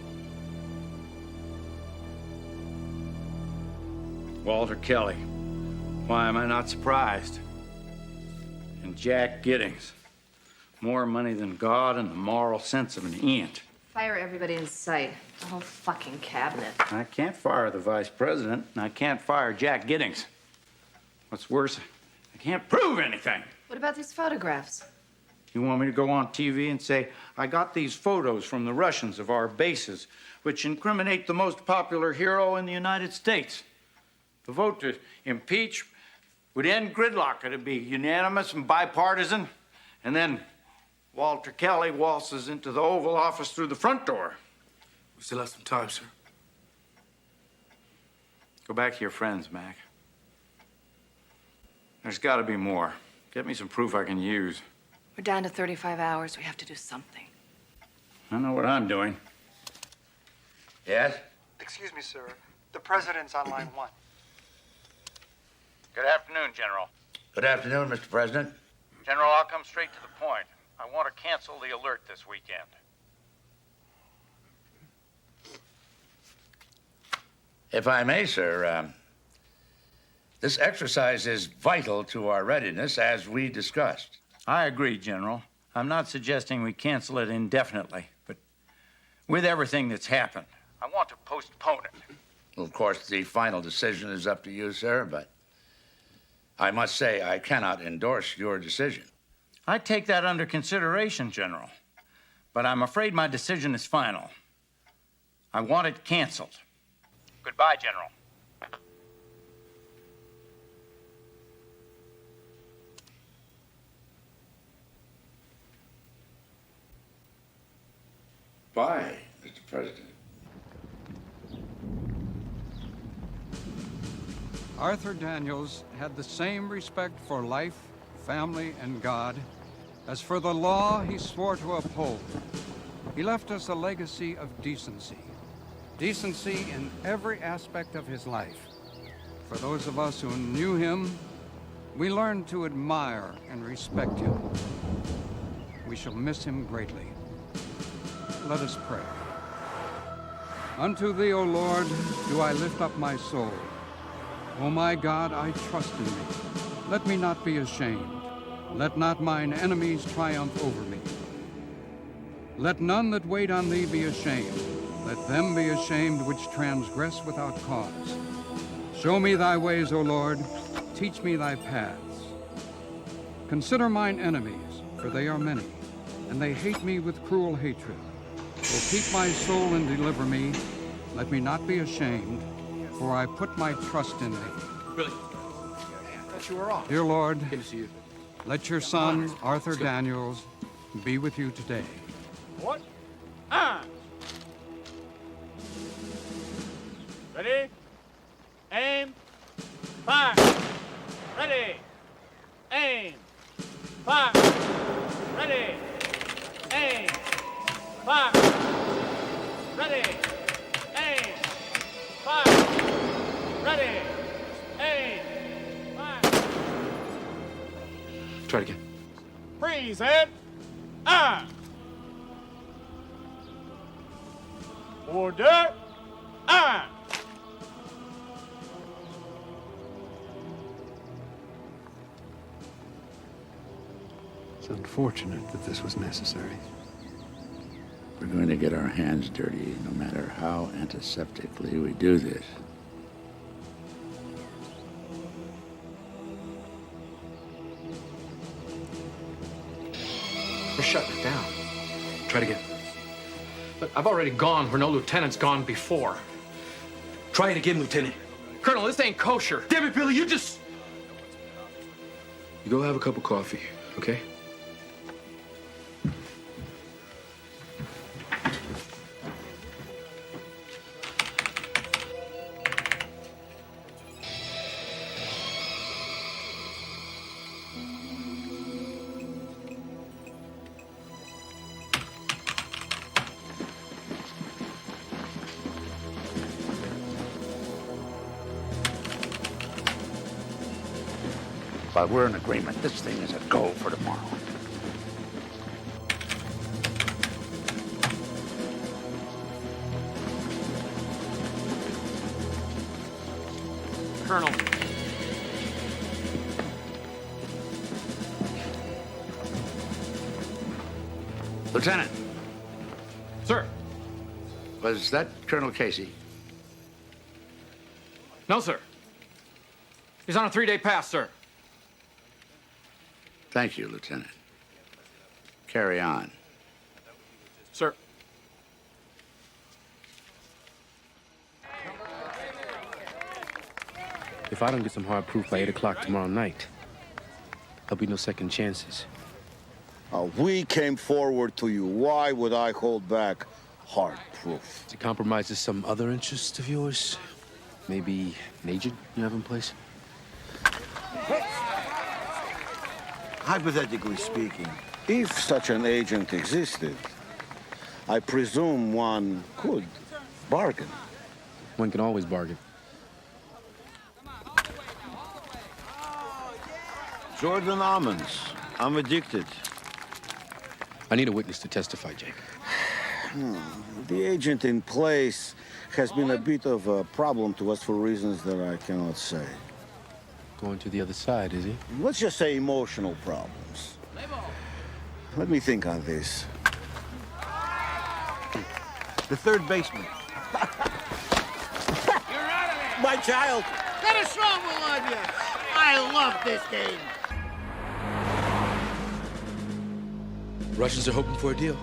Walter Kelly. Why am I not surprised? And Jack Giddings. More money than God and the moral sense of an ant. Fire everybody in sight. The whole fucking cabinet. I can't fire the vice president, and I can't fire Jack Giddings. What's worse, I can't prove anything. What about these photographs? You want me to go on TV and say, I got these photos from the Russians of our bases, which incriminate the most popular hero in the United States? The vote to impeach Would end gridlock. It'd be unanimous and bipartisan. And then Walter Kelly waltzes into the Oval Office through the front door. We still have some time, sir. Go back to your friends, Mac. There's got to be more. Get me some proof I can use. We're down to 35 hours. We have to do something. I know what I'm doing. Yes? Excuse me, sir. The president's on line 1. Good afternoon, General. Good afternoon, Mr. President. General, I'll come straight to the point. I want to cancel the alert this weekend. If I may, sir, this exercise is vital to our readiness, as we discussed. I agree, General. I'm not suggesting we cancel it indefinitely, but with everything that's happened, I want to postpone it. Well, of course, the final decision is up to you, sir, but I must say I cannot endorse your decision. I take that under consideration, General, but I'm afraid my decision is final. I want it canceled. Goodbye, General. Bye, Mr. President. Arthur Daniels had the same respect for life, family, and God as for the law he swore to uphold. He left us a legacy of decency. Decency in every aspect of his life. For those of us who knew him, we learned to admire and respect him. We shall miss him greatly. Let us pray. Unto thee, O Lord, do I lift up my soul. O my God, I trust in thee. Let me not be ashamed. Let not mine enemies triumph over me. Let none that wait on thee be ashamed. Let them be ashamed which transgress without cause. Show me thy ways, O Lord. Teach me thy paths. Consider mine enemies, for they are many, and they hate me with cruel hatred. O keep my soul and deliver me. Let me not be ashamed, for I put my trust in thee. Billy, I thought you were off. Dear Lord, Good to see you. let your son, Arthur Daniels, be with you today. What? Ready? Aim. Fire. Ready. Aim. Fire. Ready. Aim. Fire. Ready. Aim. Fire. Ready. Aim. Fire. Try it again. Freeze, head. Order. It's unfortunate that this was necessary. We're going to get our hands dirty, no matter how antiseptically we do this. We're shutting it down. Try it again. But I've already gone where no lieutenant's gone before. Try it again, Lieutenant. Colonel, this ain't kosher. Damn it, Billy, you just... You go have a cup of coffee, okay? But we're in agreement. This thing is a go for tomorrow. Colonel. Lieutenant. Sir. Was that Colonel Casey? No, sir. He's on a 3-day pass, sir. Thank you, Lieutenant. Carry on. Sir. If I don't get some hard proof by 8 o'clock tomorrow night, there'll be no second chances. We came forward to you. Why would I hold back hard proof? It compromises some other interest of yours? Maybe an agent you have in place? Hypothetically speaking, if such an agent existed, I presume one could bargain. One can always bargain. Jordan almonds. I'm addicted. I need a witness to testify, Jake. The agent in place has been a bit of a problem to us for reasons that I cannot say. Going to the other side, is he? Let's just say emotional problems. Let me think on this. The third baseman. You're out of there! My child! Let us rumble on you! I love this game! Russians are hoping for a deal.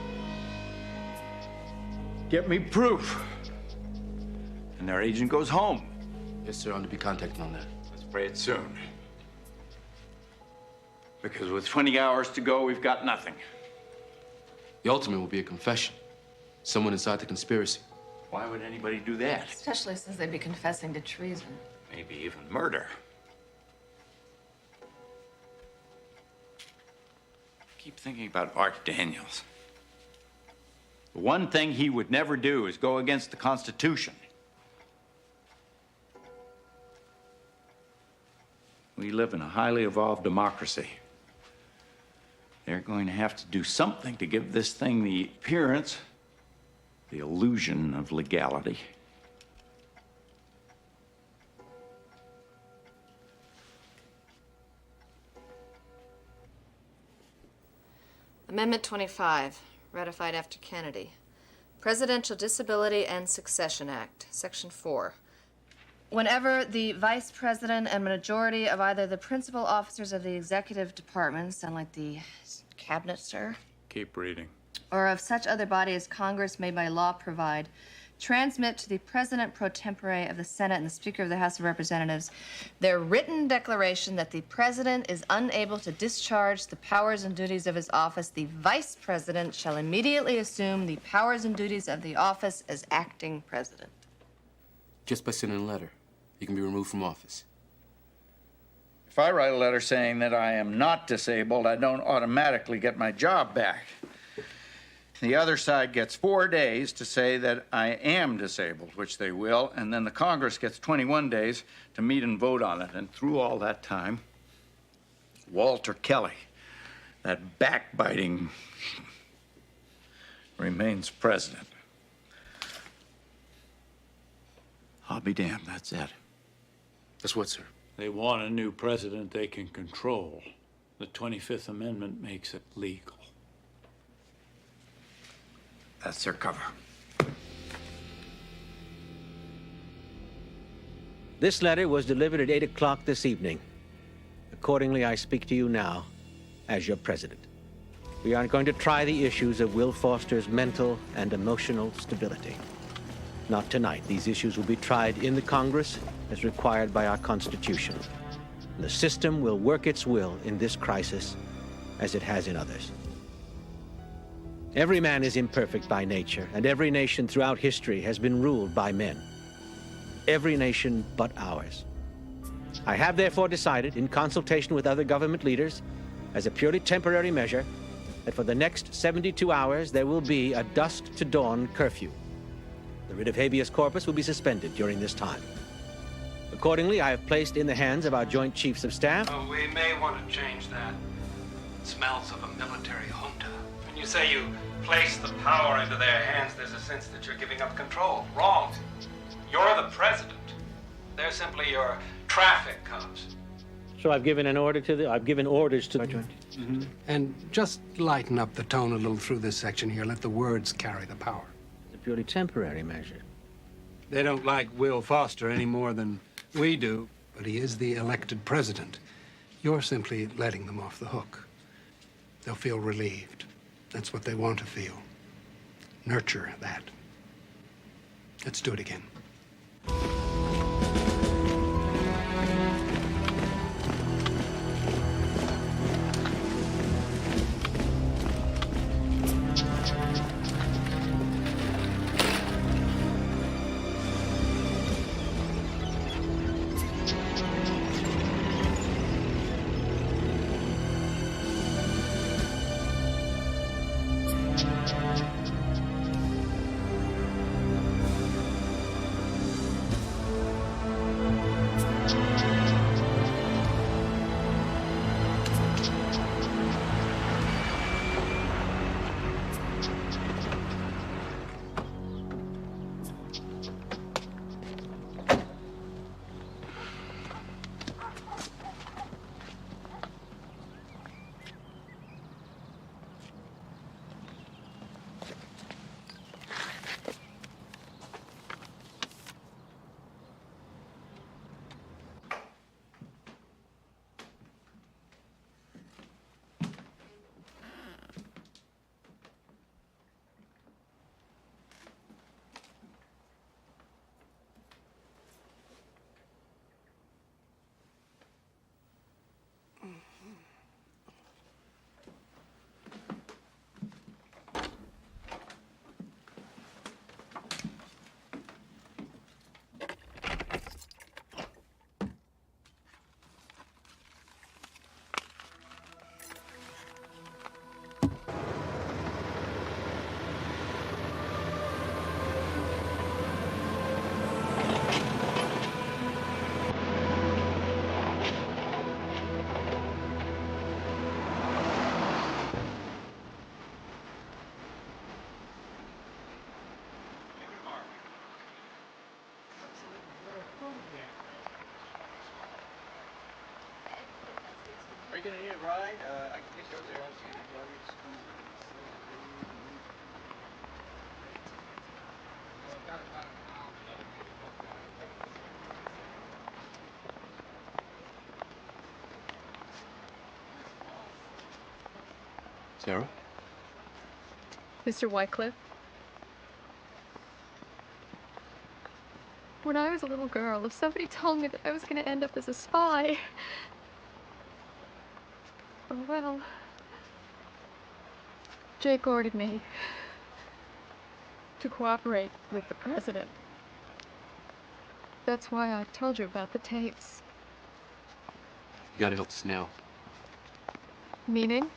Get me proof. And their agent goes home. Yes, sir. I'm to be contacting on that. Let's pray it soon. Because with 20 hours to go, we've got nothing. The ultimate will be a confession. Someone inside the conspiracy. Why would anybody do that? Especially since they'd be confessing to treason. Maybe even murder. Keep thinking about Art Daniels. The one thing he would never do is go against the Constitution. We live in a highly evolved democracy. They're going to have to do something to give this thing the appearance, the illusion of legality. Amendment 25, ratified after Kennedy. Presidential Disability and Succession Act, Section 4. Whenever the Vice President and majority of either the principal officers of the executive department, sound like the cabinet, sir, Keep reading. or of such other body as Congress may by law provide, transmit to the President pro tempore of the Senate and the Speaker of the House of Representatives their written declaration that the President is unable to discharge the powers and duties of his office, the Vice President shall immediately assume the powers and duties of the office as acting President. Just by sending a letter, you can be removed from office. If I write a letter saying that I am not disabled, I don't automatically get my job back. The other side gets 4 days to say that I am disabled, which they will, and then the Congress gets 21 days to meet and vote on it. And through all that time, Walter Kelly, that backbiting, remains president. I'll be damned, that's it. That's what, sir? They want a new president they can control. The 25th Amendment makes it legal. That's their cover. This letter was delivered at 8 o'clock this evening. Accordingly, I speak to you now as your president. We are going to try the issues of Will Foster's mental and emotional stability. Not tonight. These issues will be tried in the Congress as required by our Constitution. The system will work its will in this crisis as it has in others. Every man is imperfect by nature, and every nation throughout history has been ruled by men. Every nation but ours. I have therefore decided, in consultation with other government leaders, as a purely temporary measure, that for the next 72 hours there will be a dusk to dawn curfew. The writ of habeas corpus will be suspended during this time. Accordingly, I have placed in the hands of our Joint Chiefs of Staff. Oh, we may want to change that. It smells of a military junta. When you say you place the power into their hands, there's a sense that you're giving up control. Wrong. You're the president. They're simply your traffic cops. So I've given orders to the Joint. Mm-hmm. And just lighten up the tone a little through this section here. Let the words carry the power. It's a purely temporary measure. They don't like Will Foster any more than we do, but he is the elected president. You're simply letting them off the hook. They'll feel relieved. That's what they want to feel. Nurture that. Let's do it again. Are you gonna need a ride? I can get you over there. Sarah? Mr. Wycliffe? When I was a little girl, if somebody told me that I was going to end up as a spy, oh well. Jake ordered me to cooperate with the president. That's why I told you about the tapes. You gotta help us now. Meaning?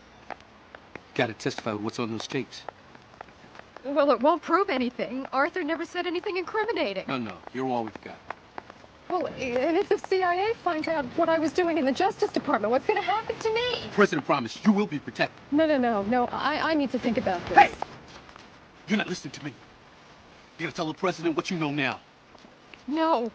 Gotta testify with what's on those tapes. Well, it won't prove anything. Arthur never said anything incriminating. No, you're all we've got. Well, and if the CIA finds out what I was doing in the Justice Department, what's going to happen to me? The president promised you will be protected. No. I need to think about this. Hey! You're not listening to me. You gotta tell the president what you know now. No.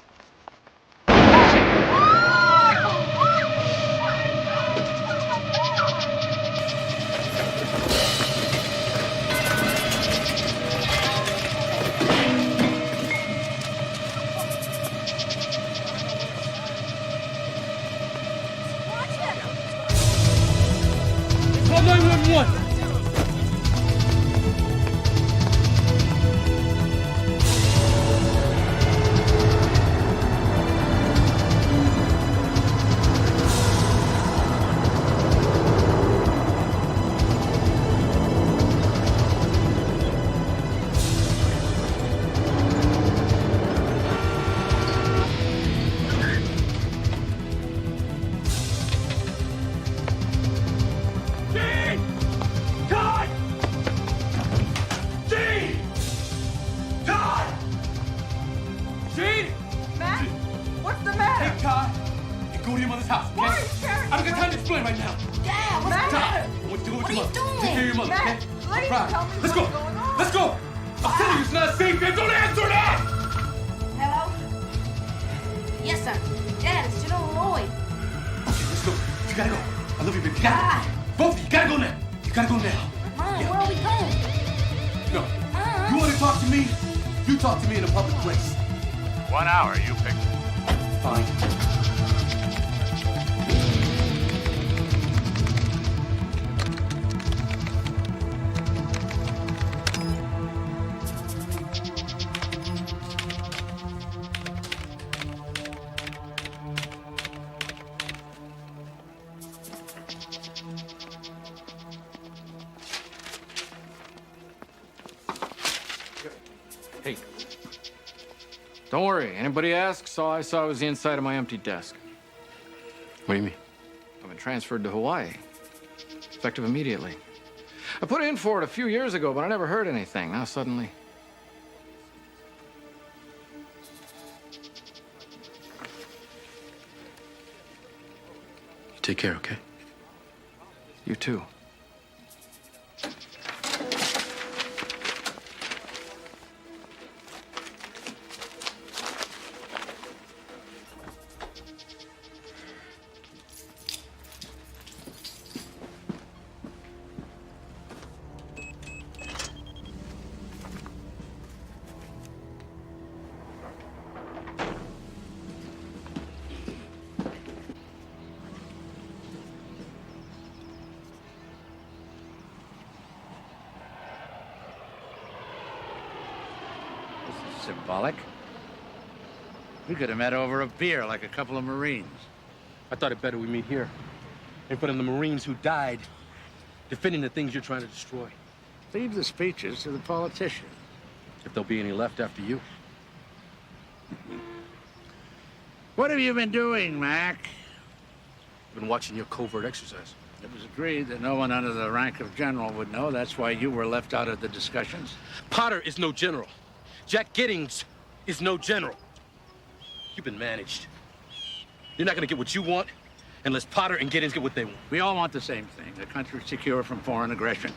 Call 911! Hey. Don't worry. Anybody asks, all I saw was the inside of my empty desk. What do you mean? I've been transferred to Hawaii. Effective immediately. I put in for it a few years ago, but I never heard anything. Now suddenly... Take care, okay? You too. This is symbolic. We could have met over a beer like a couple of Marines. I thought it better we meet here, in front of the Marines who died, defending the things you're trying to destroy. Leave the speeches to the politicians. If there'll be any left after you. What have you been doing, Mac? I've been watching your covert exercise. It was agreed that no one under the rank of general would know. That's why you were left out of the discussions. Potter is no general. Jack Giddings is no general. You've been managed. You're not gonna get what you want unless Potter and Giddings get what they want. We all want the same thing, a country secure from foreign aggression.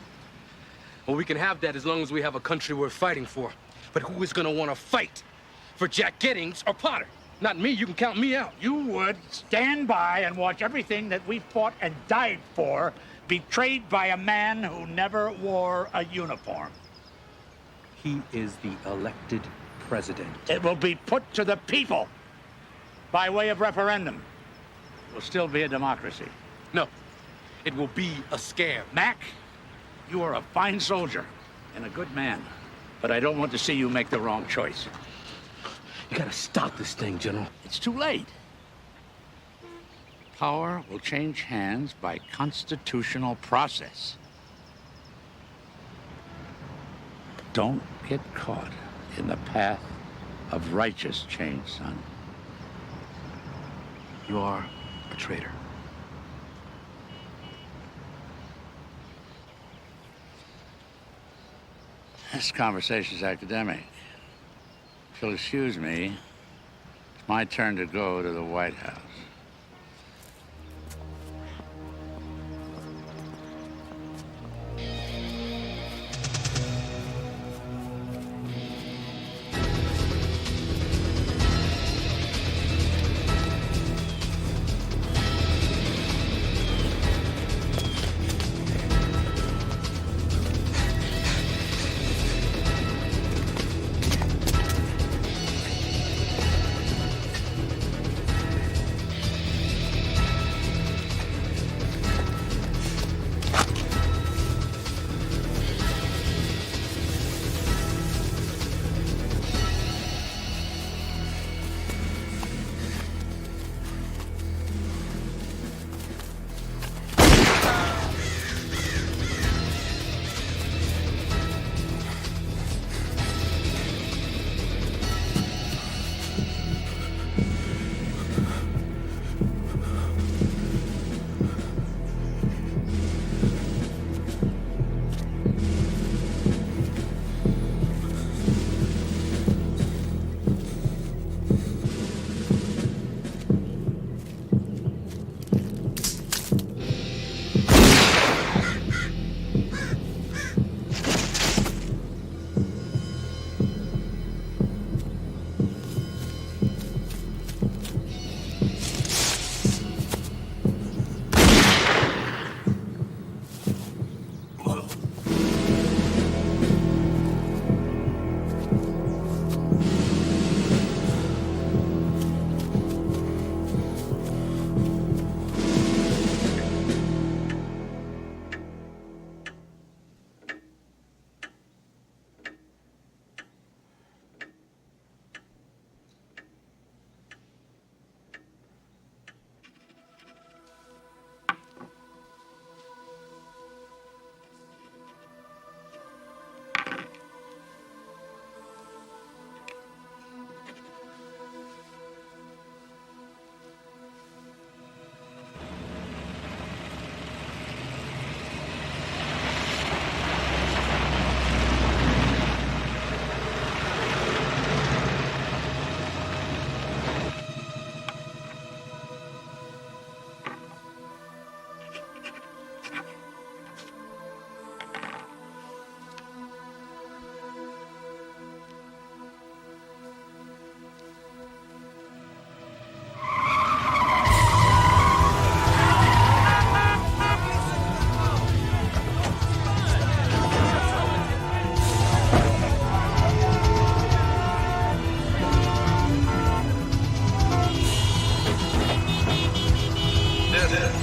Well, we can have that as long as we have a country worth fighting for. But who is gonna wanna fight for Jack Giddings or Potter? Not me, you can count me out. You would stand by and watch everything that we fought and died for betrayed by a man who never wore a uniform. He is the elected president. It will be put to the people by way of referendum. It will still be a democracy. No, it will be a scam. Mac, you are a fine soldier and a good man, but I don't want to see you make the wrong choice. You gotta stop this thing, General. It's too late. Power will change hands by constitutional process. Don't get caught in the path of righteous change, son. You are a traitor. This conversation's academic. If you'll excuse me, it's my turn to go to the White House.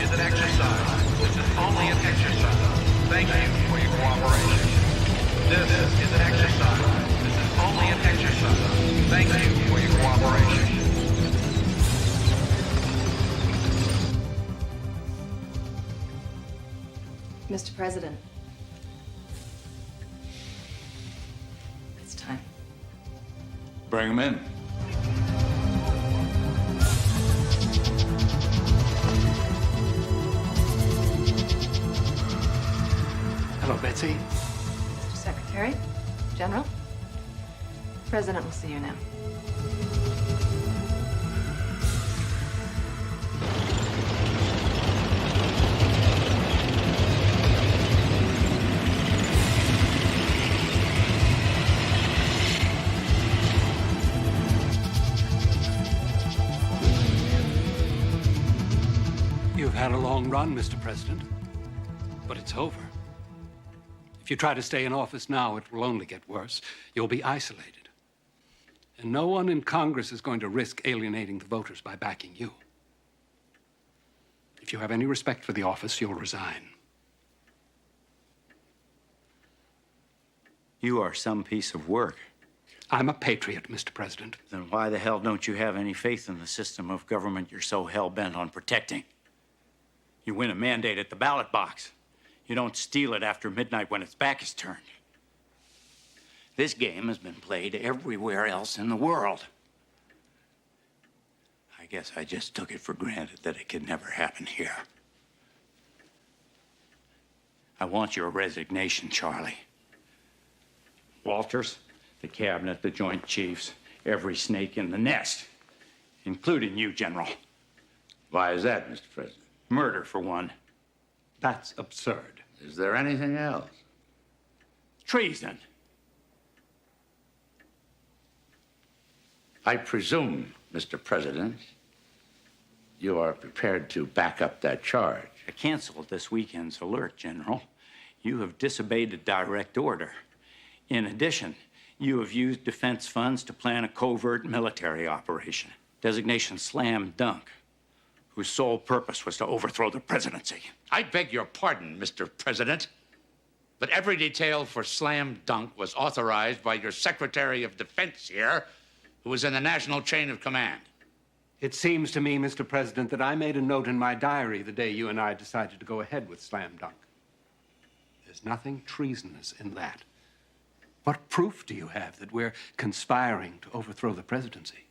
is an exercise. This is only an exercise. Thank you for your cooperation. This is an exercise. This is only an exercise. Thank you for your cooperation. Mr. President. It's time. Bring him in. Hello, Betsy. Mr. Secretary, General, the President will see you now. You've had a long run, Mr. President, but it's over. If you try to stay in office now, it will only get worse. You'll be isolated. And no one in Congress is going to risk alienating the voters by backing you. If you have any respect for the office, you'll resign. You are some piece of work. I'm a patriot, Mr. President. Then why the hell don't you have any faith in the system of government you're so hell-bent on protecting? You win a mandate at the ballot box. You don't steal it after midnight when its back is turned. This game has been played everywhere else in the world. I guess I just took it for granted that it could never happen here. I want your resignation, Charlie. Walters, the cabinet, the Joint Chiefs, every snake in the nest, including you, General. Why is that, Mr. President? Murder, for one. That's absurd. Is there anything else? Treason. I presume, Mr. President, you are prepared to back up that charge. I canceled this weekend's alert, General. You have disobeyed a direct order. In addition, you have used defense funds to plan a covert military operation. Designation slam dunk, whose sole purpose was to overthrow the presidency. I beg your pardon, Mr. President, but every detail for slam dunk was authorized by your Secretary of Defense here, who was in the national chain of command. It seems to me, Mr. President, that I made a note in my diary the day you and I decided to go ahead with slam dunk. There's nothing treasonous in that. What proof do you have that we're conspiring to overthrow the presidency?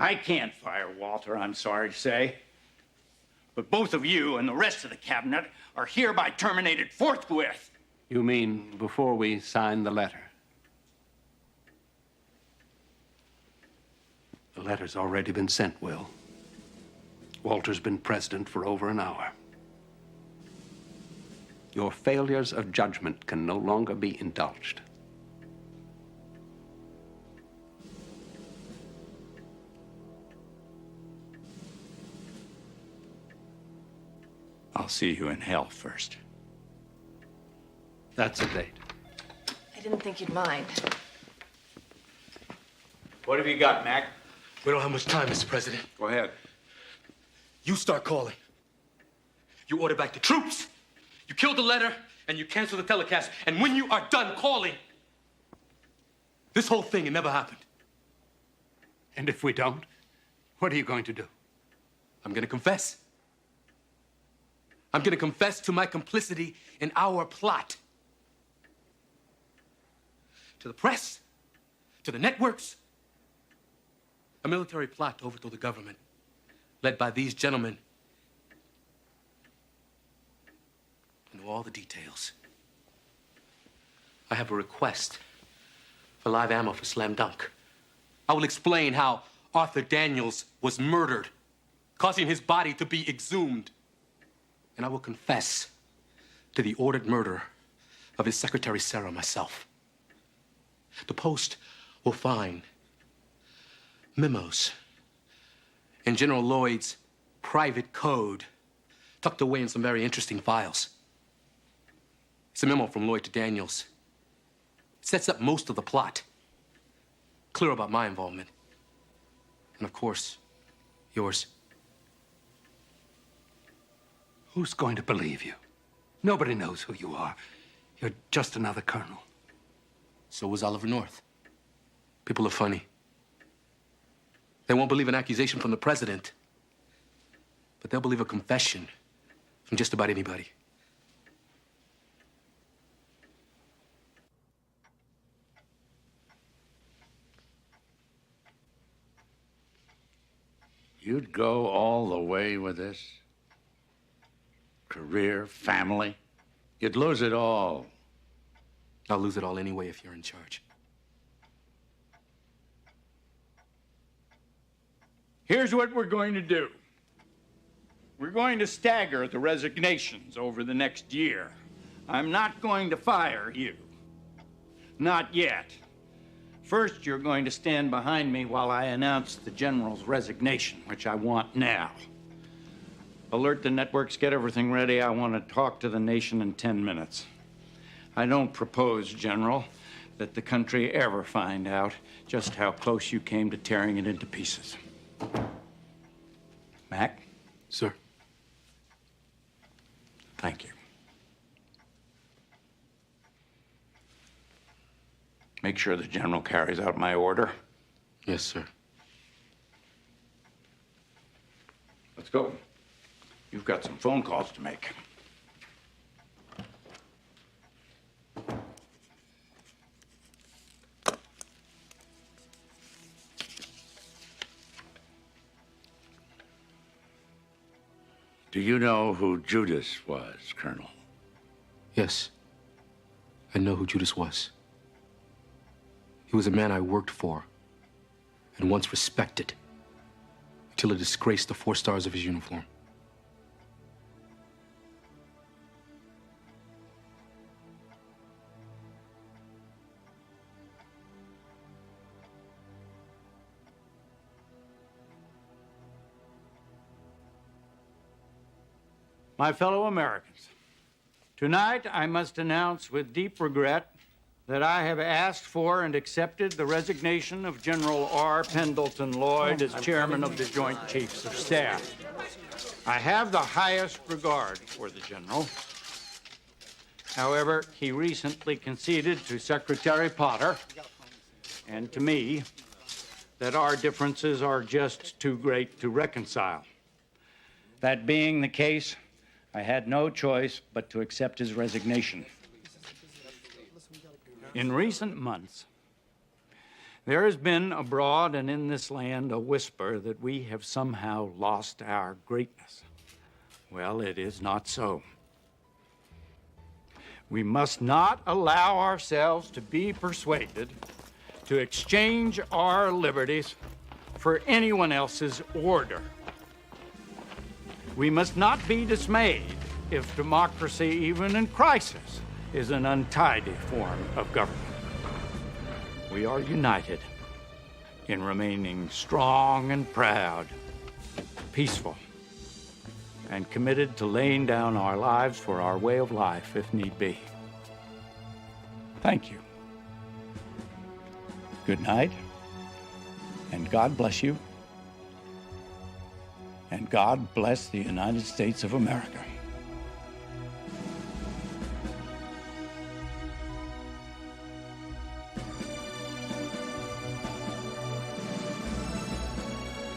I can't fire Walter, I'm sorry to say. But both of you and the rest of the cabinet are hereby terminated forthwith. You mean before we sign the letter? The letter's already been sent, Will. Walter's been president for over an hour. Your failures of judgment can no longer be indulged. I'll see you in hell first. That's a date. I didn't think you'd mind. What have you got, Mac? We don't have much time, Mr. President. Go ahead. You start calling. You order back the troops. You kill the letter, and you cancel the telecast. And when you are done calling, this whole thing, it never happened. And if we don't, what are you going to do? I'm going to confess. I'm going to confess to my complicity in our plot. To the press, to the networks. A military plot to overthrow the government, led by these gentlemen. I know all the details. I have a request for live ammo for Slam Dunk. I will explain how Arthur Daniels was murdered, causing his body to be exhumed. And I will confess to the ordered murder of his secretary, Sarah, myself. The Post will find memos in General Lloyd's private code tucked away in some very interesting files. It's a memo from Lloyd to Daniels. It sets up most of the plot. Clear about my involvement. And of course, Yours. Who's going to believe you? Nobody knows who you are. You're just another colonel. So was Oliver North. People are funny. They won't believe an accusation from the president, but they'll believe a confession from just about anybody. You'd go all the way with this? Career, family? You'd lose it all. I'll lose it all anyway if you're in charge. Here's what we're going to do. We're going to stagger the resignations over the next year. I'm not going to fire you. Not yet. First, you're going to stand behind me while I announce the general's resignation, which I want now. Alert the networks, get everything ready. I want to talk to the nation in 10 minutes. I don't propose, General, that the country ever find out just how close you came to tearing it into pieces. Mac? Sir. Thank you. Make sure the General carries out my order. Yes, sir. Let's go. You've got some phone calls to make. Do you know who Judas was, Colonel? Yes. I know who Judas was. He was a man I worked for and once respected until it disgraced the 4 stars of his uniform. My fellow Americans, tonight I must announce with deep regret that I have asked for and accepted the resignation of General R. Pendleton Lloyd as chairman of the Joint Chiefs of Staff. I have the highest regard for the general. However, he recently conceded to Secretary Potter and to me that our differences are just too great to reconcile. That being the case, I had no choice but to accept his resignation. In recent months, there has been abroad and in this land a whisper that we have somehow lost our greatness. Well, it is not so. We must not allow ourselves to be persuaded to exchange our liberties for anyone else's order. We must not be dismayed if democracy, even in crisis, is an untidy form of government. We are united in remaining strong and proud, peaceful, and committed to laying down our lives for our way of life if need be. Thank you. Good night, and God bless you. And God bless the United States of America.